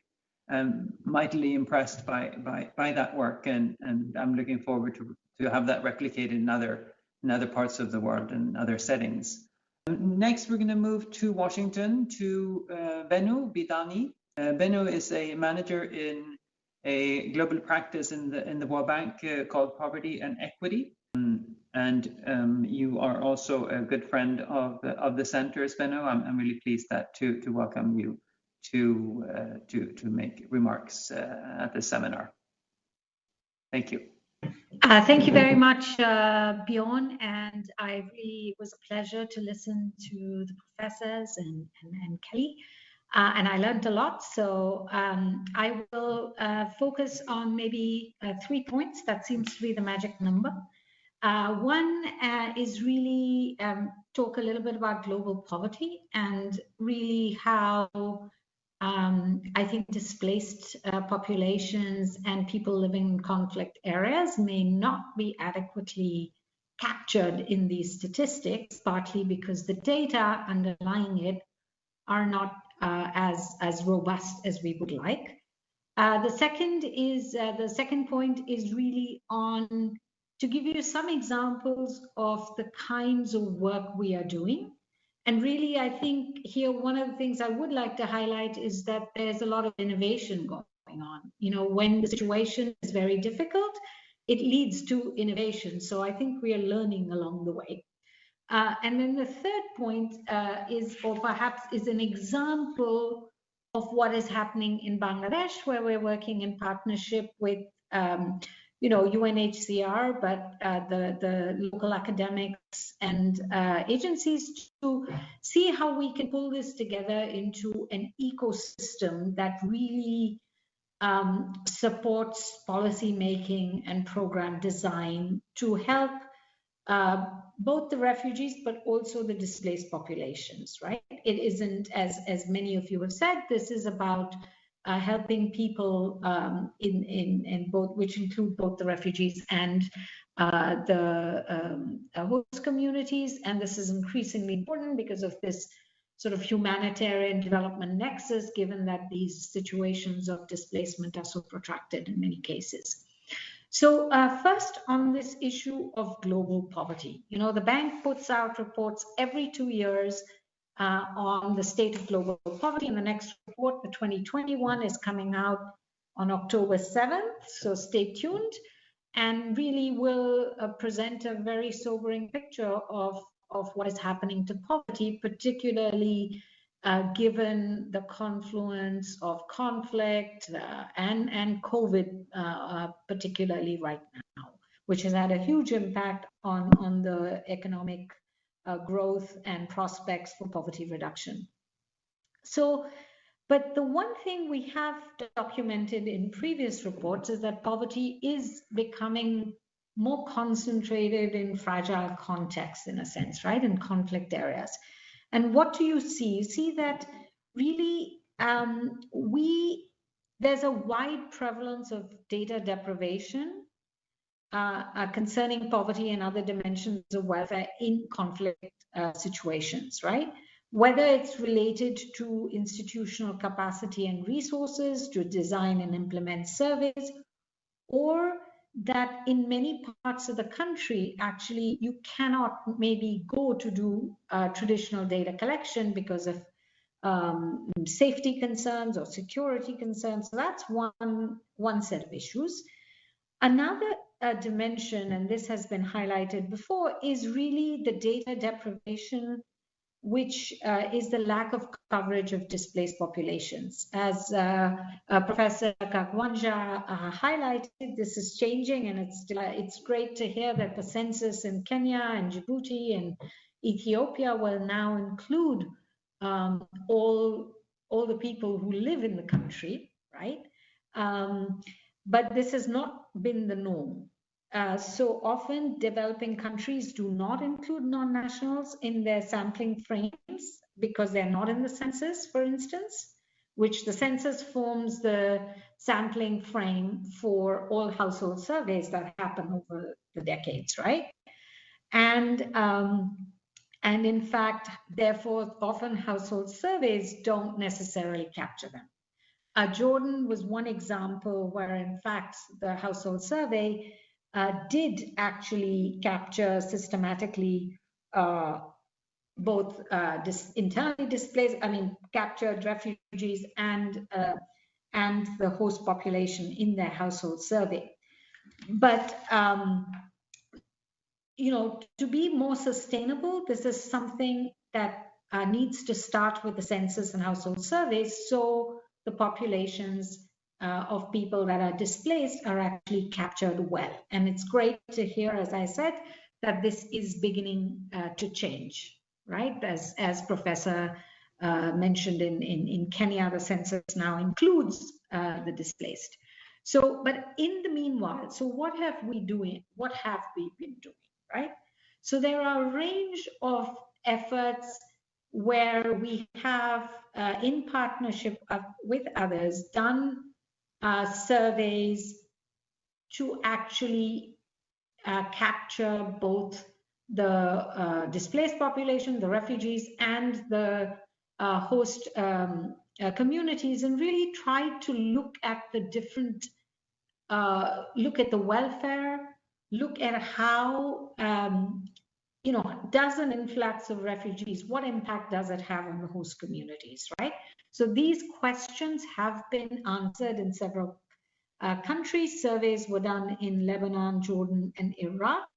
Mightily impressed by that work, and I'm looking forward to have that replicated in other parts of the world and other settings. Next, we're going to move to Washington to Benu Bidani. Benu is a manager in a global practice in the World Bank called Poverty and Equity. And you are also a good friend of the centers, Benu. I'm really pleased to welcome you to make remarks at the seminar. Thank you. Thank you very much, Bjorn, and it was a pleasure to listen to the professors and Kelly, and I learned a lot. So I will focus on maybe 3 points. That seems to be the magic number. One is really talk a little bit about global poverty and really how I think displaced populations and people living in conflict areas may not be adequately captured in these statistics, partly because the data underlying it are not as robust as we would like. The second point is really on to give you some examples of the kinds of work we are doing. And really, I think here, one of the things I would like to highlight is that there's a lot of innovation going on. You know, when the situation is very difficult, it leads to innovation. So I think we are learning along the way. And then the third point is an example of what is happening in Bangladesh, where we're working in partnership with UNHCR, but the local academics and agencies to see how we can pull this together into an ecosystem that really supports policy making and program design to help both the refugees, but also the displaced populations, right? It isn't, as many of you have said, this is about helping people in both, which include both the refugees and the host communities. And this is increasingly important because of this sort of humanitarian development nexus, given that these situations of displacement are so protracted in many cases. So first, on this issue of global poverty, the bank puts out reports every 2 years on the state of global poverty, and the next report, the 2021, is coming out on October 7th, so stay tuned, and really will present a very sobering picture of what is happening to poverty, particularly given the confluence of conflict and COVID, particularly right now, which has had a huge impact on the economic growth and prospects for poverty reduction. So But the one thing we have documented in previous reports is that poverty is becoming more concentrated in fragile contexts, in a sense, right, in conflict areas. And what do you see? You see that really there's a wide prevalence of data deprivation concerning poverty and other dimensions of welfare in conflict situations, right? Whether it's related to institutional capacity and resources to design and implement surveys, or that in many parts of the country, actually, you cannot maybe go to do traditional data collection because of safety concerns or security concerns. So that's one set of issues. Another dimension, and this has been highlighted before, is really the data deprivation, which is the lack of coverage of displaced populations. As Professor Kakwanja highlighted, this is changing, and it's great to hear that the census in Kenya and Djibouti and Ethiopia will now include all the people who live in the country, right? But this has not been the norm. So often developing countries do not include non-nationals in their sampling frames because they're not in the census, for instance, which the census forms the sampling frame for all household surveys that happen over the decades, right? And in fact, therefore, often household surveys don't necessarily capture them. Jordan was one example where, in fact, the household survey did actually capture systematically both internally displaced, captured refugees and the host population in their household survey. But to be more sustainable, this is something that needs to start with the census and household surveys, so the populations of people that are displaced are actually captured well. And it's great to hear, as I said, that this is beginning to change, right? As Professor mentioned, in Kenya, the census now includes the displaced. So, but in the meanwhile, so what have we been doing, right? So there are a range of efforts where we have, in partnership with others, done surveys to actually capture both the displaced population, the refugees, and the host communities, and really try to look at the different, look at the welfare, look at how does an influx of refugees, what impact does it have on the host communities, right? So these questions have been answered in several countries. Surveys were done in Lebanon, Jordan, and Iraq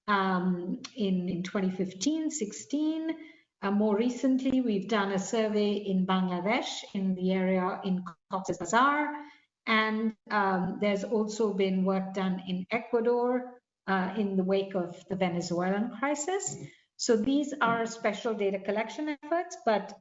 in 2015, 16. More recently, we've done a survey in Bangladesh, in the area in Cox's Bazar, and there's also been work done in Ecuador, in the wake of the Venezuelan crisis. So these are special data collection efforts, but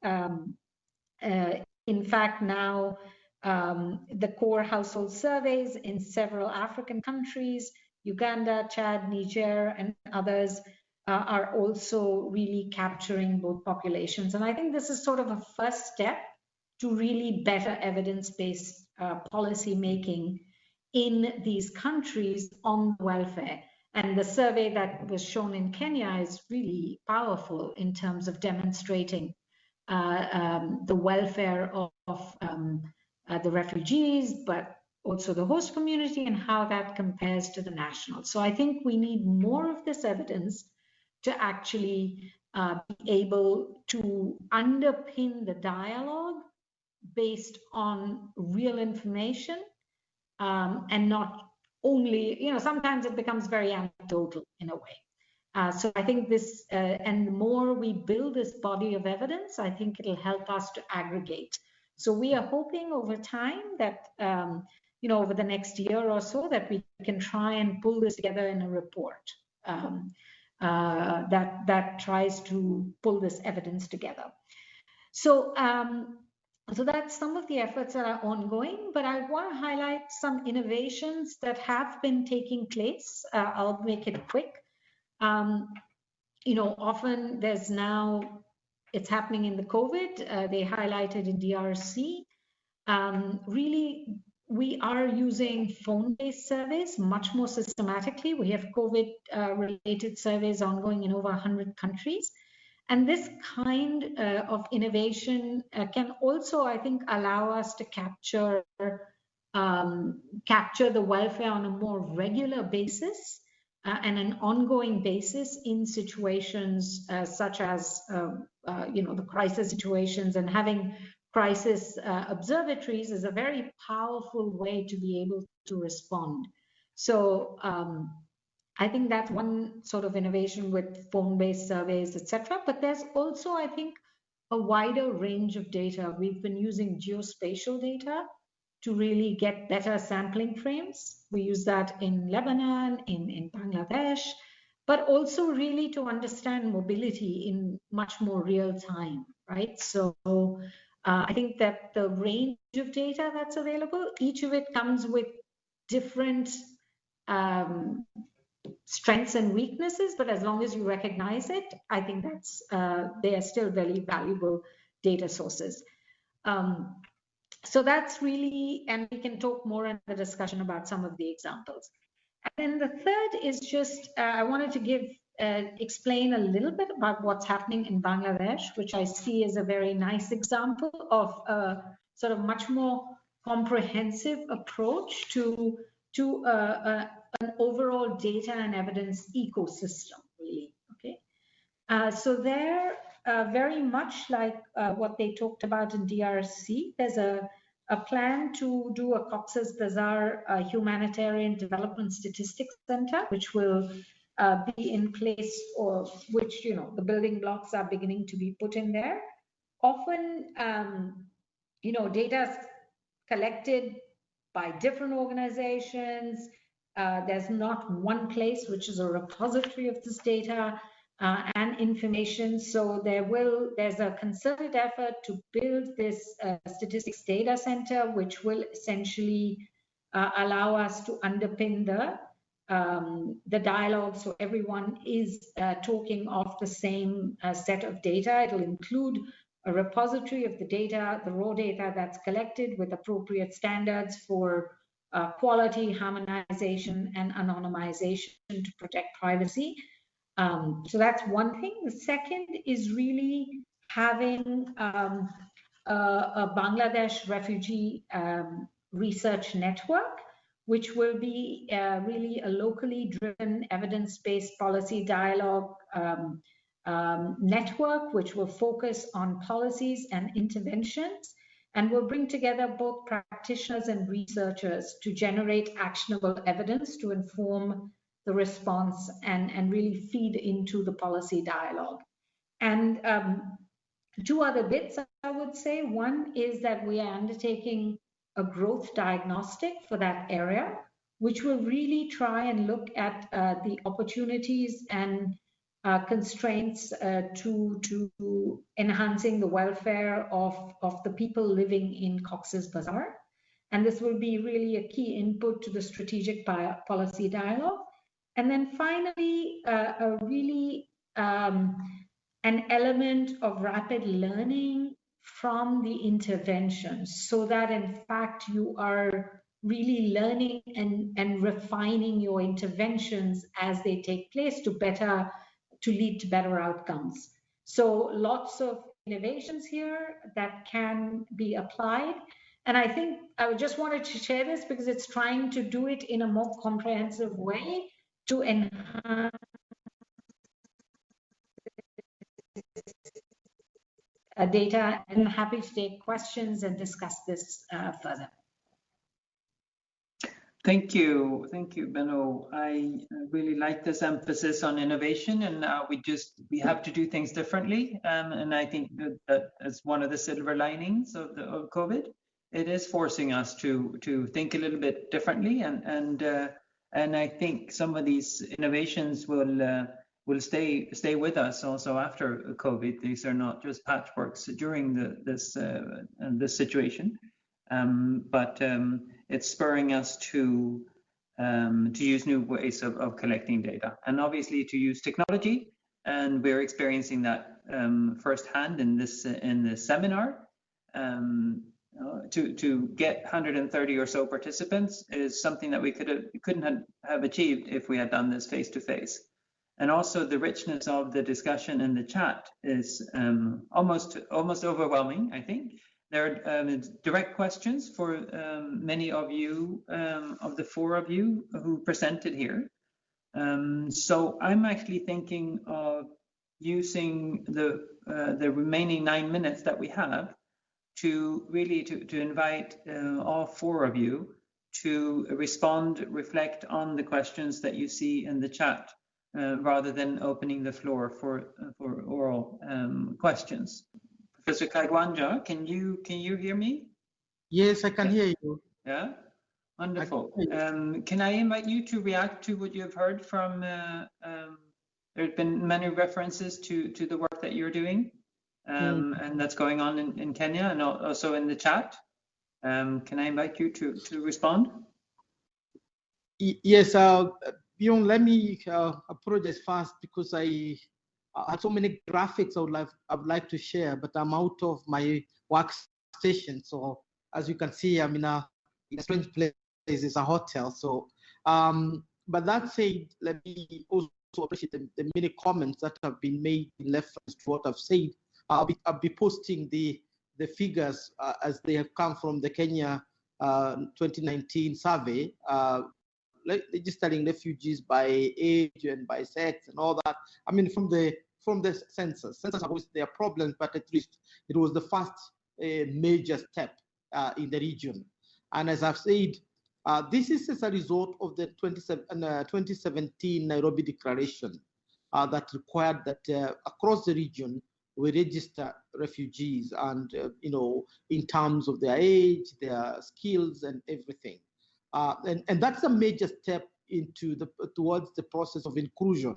in fact now the core household surveys in several African countries, Uganda, Chad, Niger, and others are also really capturing both populations. And I think this is sort of a first step to really better evidence-based policy making in these countries on welfare. And the survey that was shown in Kenya is really powerful in terms of demonstrating the welfare of the refugees, but also the host community, and how that compares to the national. So I think we need more of this evidence to actually be able to underpin the dialogue based on real information, and not only, sometimes it becomes very anecdotal in a way. So I think this, and the more we build this body of evidence, I think it'll help us to aggregate. So we are hoping over time that, over the next year or so, that we can try and pull this together in a report that tries to pull this evidence together. So So that's some of the efforts that are ongoing, but I want to highlight some innovations that have been taking place. I'll make it quick. Often there's now, it's happening in the COVID, they highlighted in DRC. Really, we are using phone-based surveys much more systematically. We have COVID-related surveys ongoing in over 100 countries. And this kind of innovation can also, I think, allow us to capture the welfare on a more regular basis and an ongoing basis in situations such as, the crisis situations, and having crisis observatories is a very powerful way to be able to respond. So I think that's one sort of innovation with phone-based surveys, etc. But there's also, I think, a wider range of data. We've been using geospatial data to really get better sampling frames. We use that in Lebanon, in Bangladesh, but also really to understand mobility in much more real time, right? So I think that the range of data that's available, each of it comes with different strengths and weaknesses, but as long as you recognize it, I think that's they are still very valuable data sources. So that's really, and we can talk more in the discussion about some of the examples. And then the third is just, I wanted to explain a little bit about what's happening in Bangladesh, which I see as a very nice example of a sort of much more comprehensive approach to an overall data and evidence ecosystem, really. Okay, so they're very much like what they talked about in DRC. There's a plan to do a Cox's Bazar humanitarian development statistics center, which will be in place, or which, the building blocks are beginning to be put in there. Often, data is collected by different organizations. There's not one place which is a repository of this data and information. So there's a concerted effort to build this statistics data center, which will essentially allow us to underpin the dialogue, so everyone is talking off the same set of data. It'll include a repository of the data, the raw data that's collected, with appropriate standards for quality, harmonization, and anonymization to protect privacy. So that's one thing. The second is really having a Bangladesh refugee research network, which will be really a locally driven, evidence-based policy dialogue network, which will focus on policies and interventions, and will bring together both practitioners and researchers to generate actionable evidence to inform the response and really feed into the policy dialogue. And two other bits, I would say. One is that we are undertaking a growth diagnostic for that area, which will really try and look at the opportunities and constraints to enhancing the welfare of the people living in Cox's Bazar. And this will be really a key input to the strategic policy dialogue. And then finally, an element of rapid learning from the interventions, so that in fact you are really learning and refining your interventions as they take place to lead to better outcomes. So lots of innovations here that can be applied. And I think I just wanted to share this because it's trying to do it in a more comprehensive way to enhance data. I'm happy to take questions and discuss this further. Thank you, Benno. I really like this emphasis on innovation, and we have to do things differently. And I think that as one of the silver linings of COVID, it is forcing us to think a little bit differently, and I think some of these innovations will will stay with us also after COVID. These are not just patchworks during this situation, but it's spurring us to use new ways of collecting data, and obviously to use technology. And we're experiencing that firsthand in this seminar. To get 130 or so participants is something that we couldn't have achieved if we had done this face to face. And also the richness of the discussion in the chat is almost overwhelming, I think. There are direct questions for many of you, of the 4 of you who presented here. So I'm actually thinking of using the remaining 9 minutes that we have to really to invite all 4 of you to respond, reflect on the questions that you see in the chat, rather than opening the floor for oral questions. Professor Kagwanja, can you hear me? Yes, I can hear you. Yeah, wonderful. Can I invite you to react to what you've heard from? There have been many references to the work that you're doing, and that's going on in Kenya and also in the chat. Can I invite you to respond? Yes, Bjorn, let me apologize first because I had so many graphics I would like to share, but I'm out of my workstation. So as you can see, I'm in a strange place. It's a hotel. So, but that said, let me also appreciate the many comments that have been made in reference to what I've said. I'll be posting the figures as they have come from the Kenya 2019 survey, registering refugees by age and by sex and all that. I mean, from the census. Census have always their problems, but at least it was the first major step in the region. And as I've said, this is as a result of the 2017 Nairobi Declaration that required that across the region we register refugees, and in terms of their age, their skills, and everything. And that's a major step towards the process of inclusion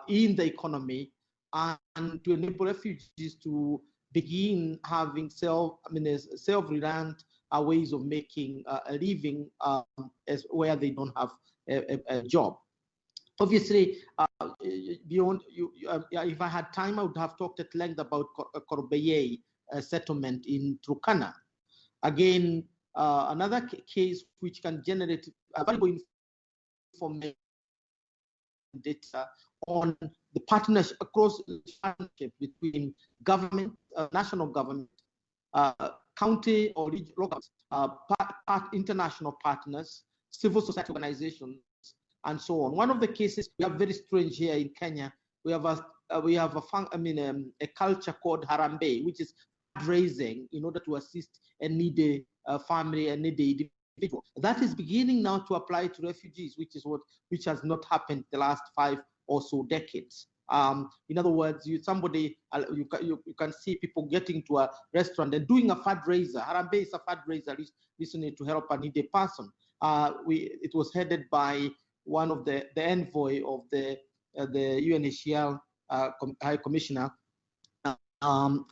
in the economy, and to enable refugees to begin having self-reliant ways of making a living where they don't have a job. Obviously, beyond if I had time, I would have talked at length about Corbeil settlement in Turkana. Again, another case which can generate valuable information data on the partnership across the partnership between government, national government, county or local, international partners, civil society organizations, and so on. One of the cases we have very strange here in Kenya. We have a culture called Harambee, which is fundraising in order to assist a needy family and needy individual. That is beginning now to apply to refugees, which has not happened the last 5 or so decades. In other words, you can see people getting to a restaurant and doing a fundraiser. Harambee is a fundraiser recently to help a needy person. It was headed by one of the envoy of the UNHCR High Commissioner,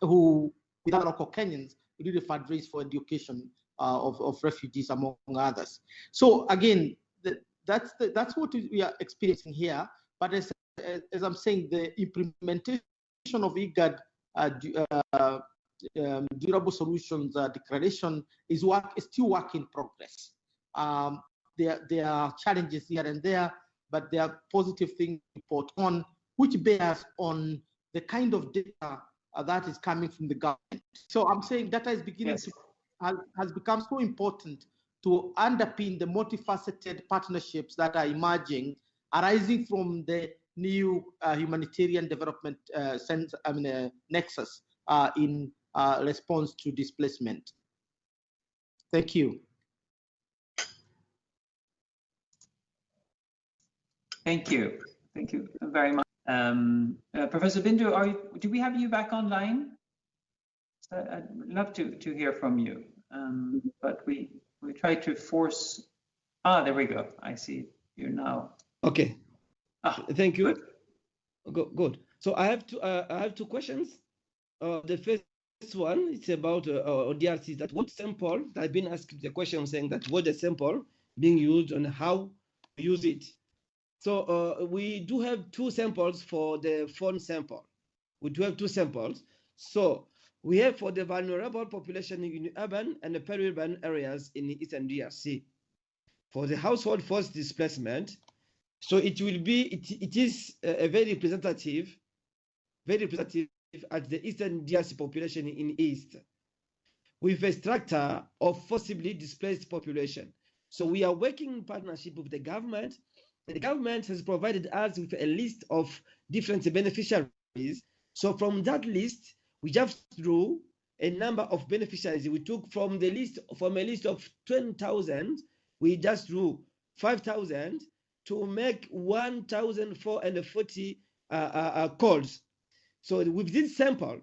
who, with other local Kenyans, did a fundraise for education of refugees, among others. So again, that's what we are experiencing here. But as I'm saying, the implementation of IGAD durable solutions declaration is still work in progress. There are challenges here and there, but there are positive things to report on, which bears on the kind of data that is coming from the government. So I'm saying data is beginning has become so important to underpin the multifaceted partnerships that are emerging, arising from the new humanitarian development nexus in response to displacement. Thank you. Thank you very much. Professor Bindu, do we have you back online? I'd love to hear from you, but we try to force. There we go. I see you now. Okay. Thank you. Good. Good. So I have two questions. The first one is about DRC. That what sample? I've been asked the question saying that what the sample being used and how to use it. So we do have two samples for the phone sample. We do have two samples. So we have for the vulnerable population in urban and the peri-urban areas in the Eastern DRC. For the household forced displacement, so it will be, it is a very representative at the Eastern DRC population in East, with a structure of forcibly displaced population. So we are working in partnership with the government. The government has provided us with a list of different beneficiaries. So from that list, we just drew a number of beneficiaries. We took from a list of 20,000, we just drew 5,000 to make 1,440 calls. So with this sample,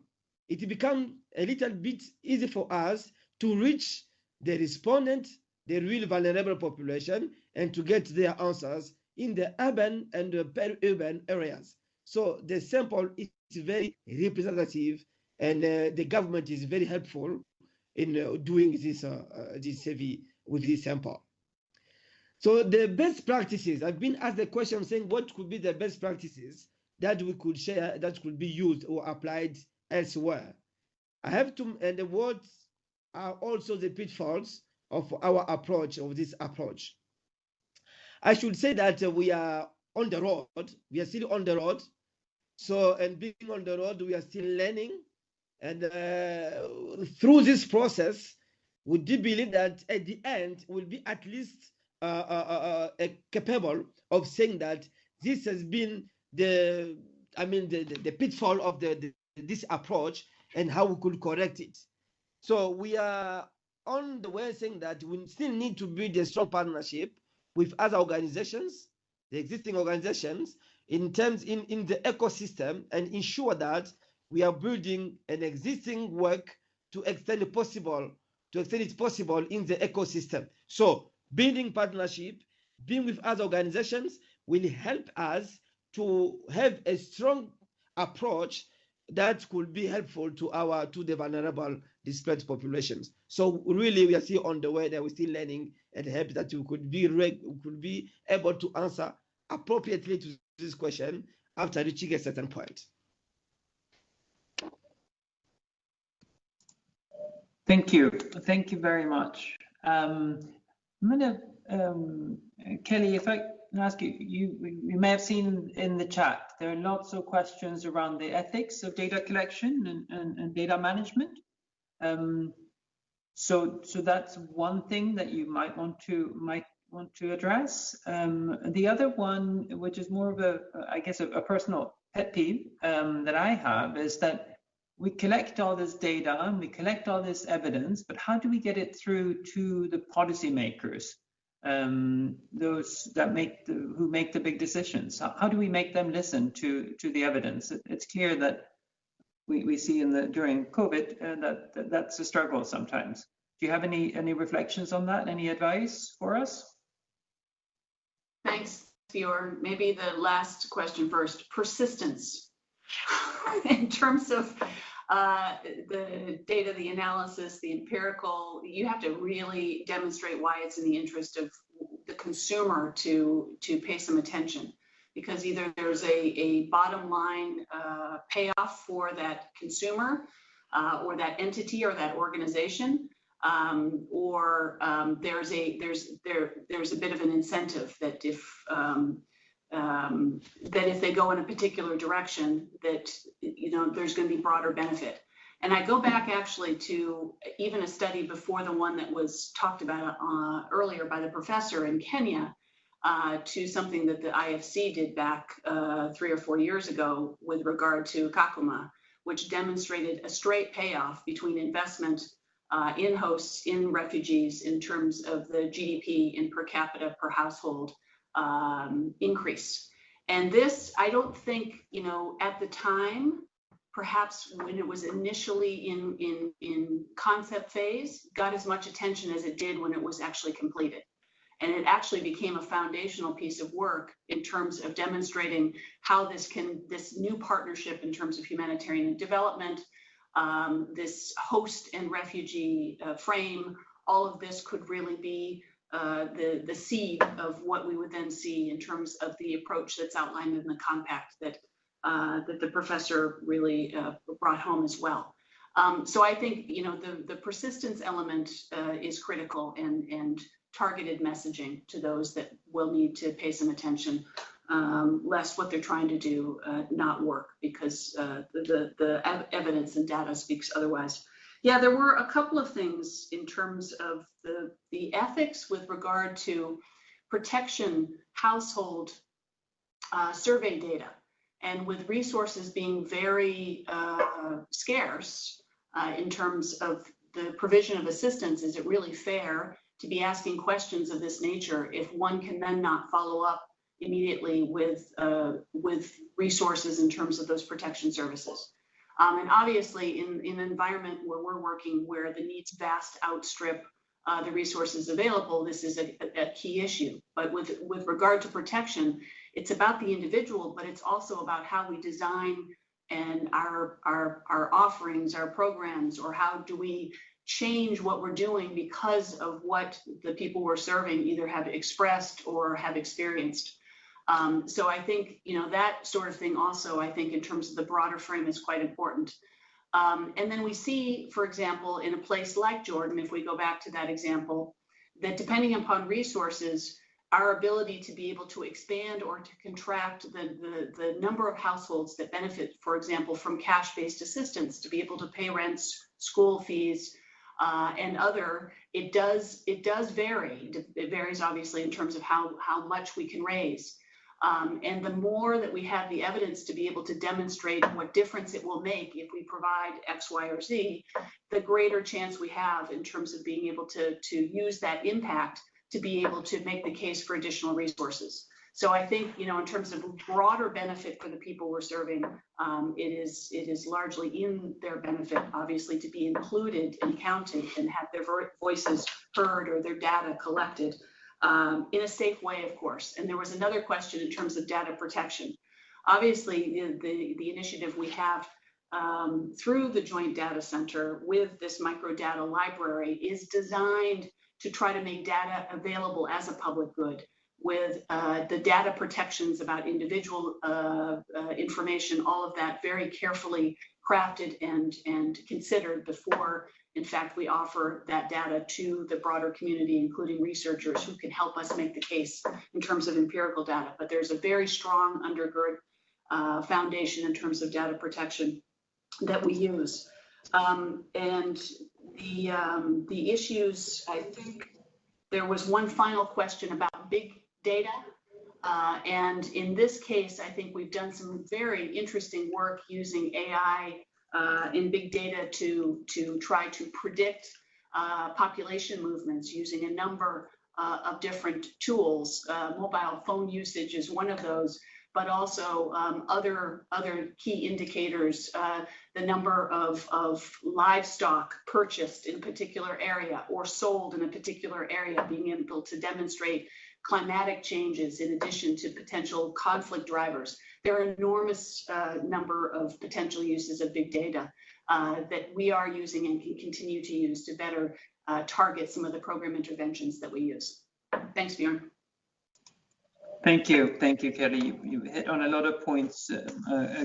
it becomes a little bit easy for us to reach the respondent, the real vulnerable population, and to get their answers in the urban and the peri-urban areas. So the sample is very representative, and the government is very helpful in doing this survey with this sample. So the best practices, I've been asked the question saying what could be the best practices that we could share, that could be used or applied elsewhere. I have to, and what are also the pitfalls of our approach, of this approach. I should say that we are on the road. We are still on the road. So, and being on the road, we are still learning. And through this process, we do believe that at the end, we'll be at least capable of saying that this has been the pitfall of this approach and how we could correct it. So we are on the way saying that we still need to build a strong partnership with other organizations, the existing organizations, in the ecosystem, and ensure that we are building an existing work to extend it possible in the ecosystem. So building partnership, being with other organizations will help us to have a strong approach that could be helpful to the vulnerable displaced populations. So really, we are still on the way that we're still learning and help that we could be able to answer appropriately to this question after reaching a certain point. Thank you very much. I'm gonna, Kelly, if I can ask you, you may have seen in the chat, there are lots of questions around the ethics of data collection and data management. So that's one thing that you might want to address. The other one, which is more of a personal pet peeve that I have, is that we collect all this data and we collect all this evidence, but how do we get it through to the policymakers, those that who make the big decisions? How do we make them listen to the evidence? It's clear that we see during COVID that's a struggle sometimes. Do you have any reflections on that? Any advice for us? Thanks, Bjorn. Maybe the last question first. Persistence. In terms of the data, the analysis, the empirical, you have to really demonstrate why it's in the interest of the consumer to pay some attention, because either there's a bottom line payoff for that consumer or that entity or that organization, or there's a bit of an incentive that if they go in a particular direction, that there's going to be broader benefit. And I go back actually to even a study before the one that was talked about earlier by the professor in Kenya, to something that the IFC did back 3 or 4 years ago with regard to Kakuma, which demonstrated a straight payoff between investment in hosts, in refugees, in terms of the GDP in per capita per household increase. And this, I don't think, at the time, perhaps when it was initially in concept phase, got as much attention as it did when it was actually completed. And it actually became a foundational piece of work in terms of demonstrating how this new partnership in terms of humanitarian development, this host and refugee frame, all of this could really be the seed of what we would then see in terms of the approach that's outlined in the compact that the professor really brought home as well. So I think, you know, the persistence element is critical, and targeted messaging to those that will need to pay some attention, lest what they're trying to do not work, because the evidence and data speaks otherwise. Yeah, there were a couple of things in terms of the ethics with regard to protection household survey data, and with resources being very scarce in terms of the provision of assistance. Is it really fair to be asking questions of this nature if one can then not follow up immediately with resources in terms of those protection services? And obviously, in an environment where we're working, where the needs vast outstrip the resources available, this is a key issue. But with regard to protection, it's about the individual, but it's also about how we design and our offerings, our programs, or how do we change what we're doing because of what the people we're serving either have expressed or have experienced. So I think, you know, that sort of thing also, I think in terms of the broader frame, is quite important. And then we see, for example, in a place like Jordan, if we go back to that example, that depending upon resources, our ability to be able to expand or to contract the number of households that benefit, for example, from cash-based assistance, to be able to pay rents, school fees, and other, it does vary. It varies obviously in terms of how much we can raise. And the more that we have the evidence to be able to demonstrate what difference it will make if we provide X, Y, or Z, the greater chance we have in terms of being able to use that impact to be able to make the case for additional resources. So I think, you know, in terms of broader benefit for the people we're serving, it is largely in their benefit, obviously, to be included and counted and have their voices heard or their data collected in a safe way, of course. And there was another question in terms of data protection. Obviously, the initiative we have through the Joint Data Center with this microdata library is designed to try to make data available as a public good, with the data protections about individual information, all of that very carefully crafted and considered before, in fact, we offer that data to the broader community, including researchers who can help us make the case in terms of empirical data. But there's a very strong undergird foundation in terms of data protection that we use. And the issues, I think there was one final question about big data. And in this case, I think we've done some very interesting work using AI and big data to try to predict population movements using a number of different tools. Mobile phone usage is one of those, but also other key indicators, the number of livestock purchased in a particular area or sold in a particular area, being able to demonstrate climatic changes in addition to potential conflict drivers. There are an enormous number of potential uses of big data that we are using and can continue to use to better target some of the program interventions that we use. Thanks, Bjorn. Thank you, Kelly. You hit on a lot of points,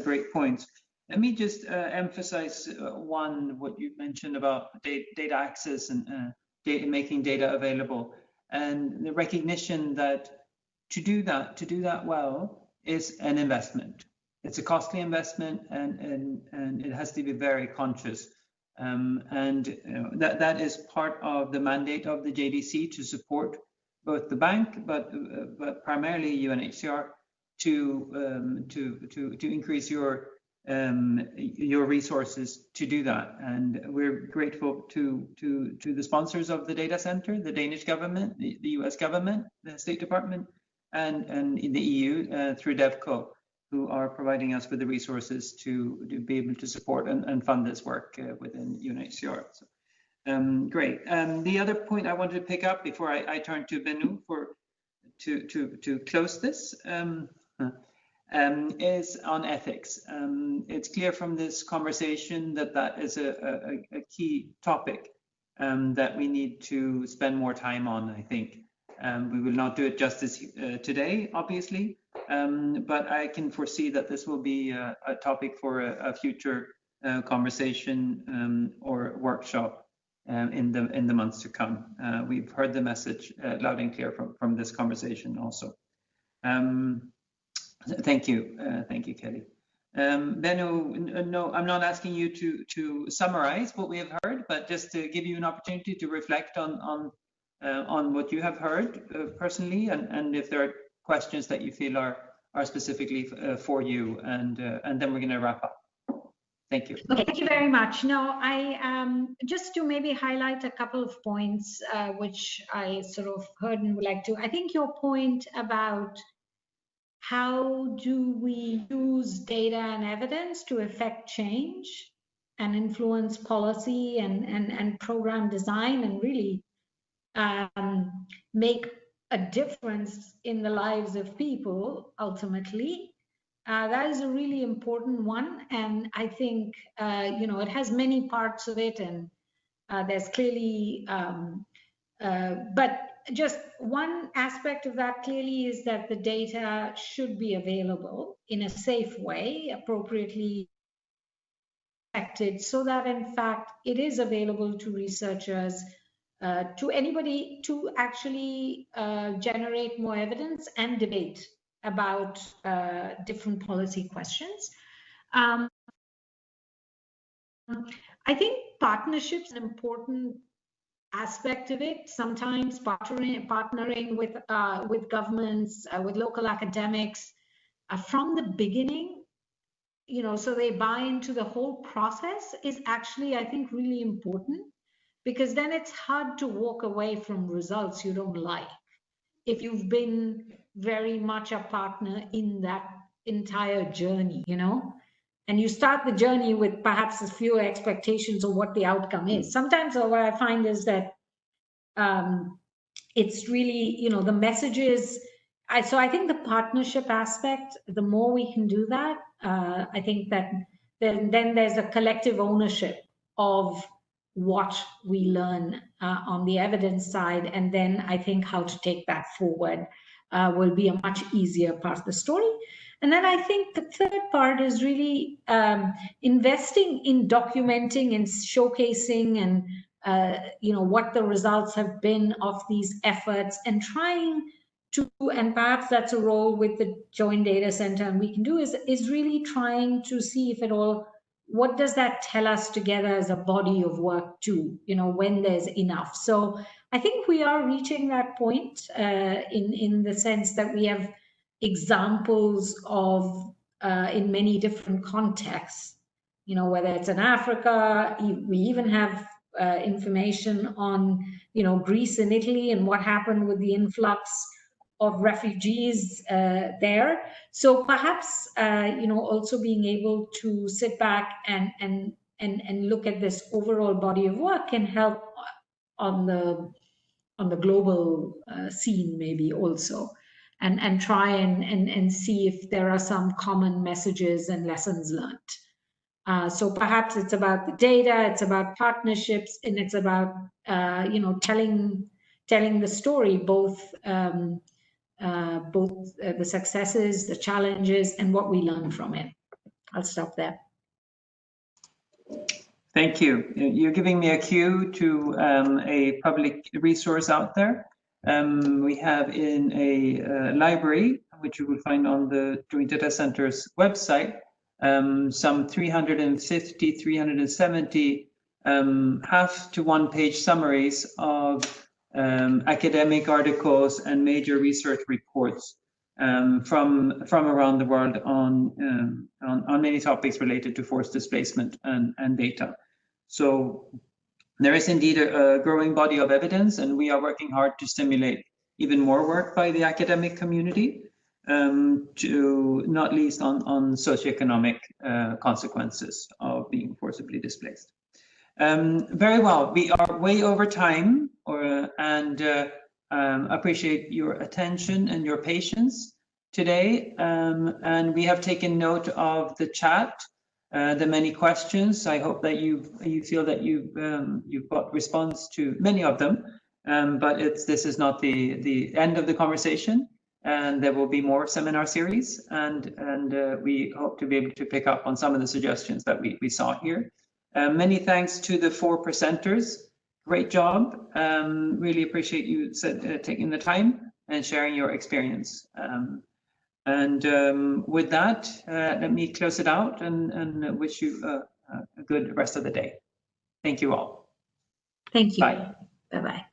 great points. Let me just emphasize what you mentioned about data access and making data available, and the recognition that to do that well is an investment. It's a costly investment, and it has to be very conscious. And that is part of the mandate of the JDC to support both the bank, but primarily UNHCR to increase your resources to do that. And we're grateful to the sponsors of the data center, the Danish government, the US government, the State Department, and in the EU through DevCo, who are providing us with the resources to be able to support and fund this work within UNHCR. So, great. The other point I wanted to pick up before I turn to Bennu for to close this is on ethics. It's clear from this conversation that that is a key topic that we need to spend more time on, I think. We will not do it justice today, obviously, but I can foresee that this will be a topic for a future conversation or workshop in the months to come. We've heard the message loud and clear from this conversation also. Thank you, Kelly. Benno, no, I'm not asking you to summarize what we have heard, but just to give you an opportunity to reflect on what you have heard personally, and if there are questions that you feel are specifically for you, and then we're going to wrap up. Thank you. Okay, thank you very much. No, I just to maybe highlight a couple of points which I sort of heard and would like to. I think your point about how do we use data and evidence to affect change and influence policy and program design and really make a difference in the lives of people ultimately. That is a really important one, and I think it has many parts of it, and there's clearly but just one aspect of that clearly is that the data should be available in a safe way, appropriately protected, so that in fact it is available to researchers, to anybody, to actually generate more evidence and debate about different policy questions. I think partnerships are an important aspect of it. Sometimes partnering with governments, with local academics from the beginning, so they buy into the whole process is actually, I think, really important, because then it's hard to walk away from results you don't like if you've been very much a partner in that entire journey, and you start the journey with perhaps a few expectations of what the outcome is. Sometimes what I find is that it's really, the messages. So I think the partnership aspect, the more we can do that, I think that then there's a collective ownership of what we learn on the evidence side, and then I think how to take that forward will be a much easier part of the story. And then I think the third part is really investing in documenting and showcasing and what the results have been of these efforts, and trying to, and perhaps that's a role with the Joint Data Center, and we can do is really trying to see if at all, what does that tell us together as a body of work too, when there's enough. So I think we are reaching that point in the sense that we have examples of in many different contexts, whether it's in Africa, we even have information on, Greece and Italy and what happened with the influx of refugees there. So perhaps, also being able to sit back and look at this overall body of work can help on the global scene maybe also, and try and see if there are some common messages and lessons learned. So perhaps it's about the data, it's about partnerships, and it's about telling the story, both the successes, the challenges, and what we learn from it. I'll stop there. Thank you. You're giving me a cue to a public resource out there. We have in a library, which you will find on the Joint Data Center's website, some 350, 370 half to 1 page summaries of academic articles and major research reports from around the world on many topics related to forced displacement and data. So there is indeed a growing body of evidence, and we are working hard to stimulate even more work by the academic community, to not least on socioeconomic consequences of being forcibly displaced. Very well, we are way over time, and Appreciate your attention and your patience today. And we have taken note of the chat, the many questions. I hope that you feel that you've got response to many of them. But this is not the end of the conversation, and there will be more seminar series, and we hope to be able to pick up on some of the suggestions that we saw here. Many thanks to the 4 presenters. Great job. Really appreciate you taking the time and sharing your experience. With that, let me close it out and wish you a good rest of the day. Thank you all. Thank you. Bye. Bye-bye.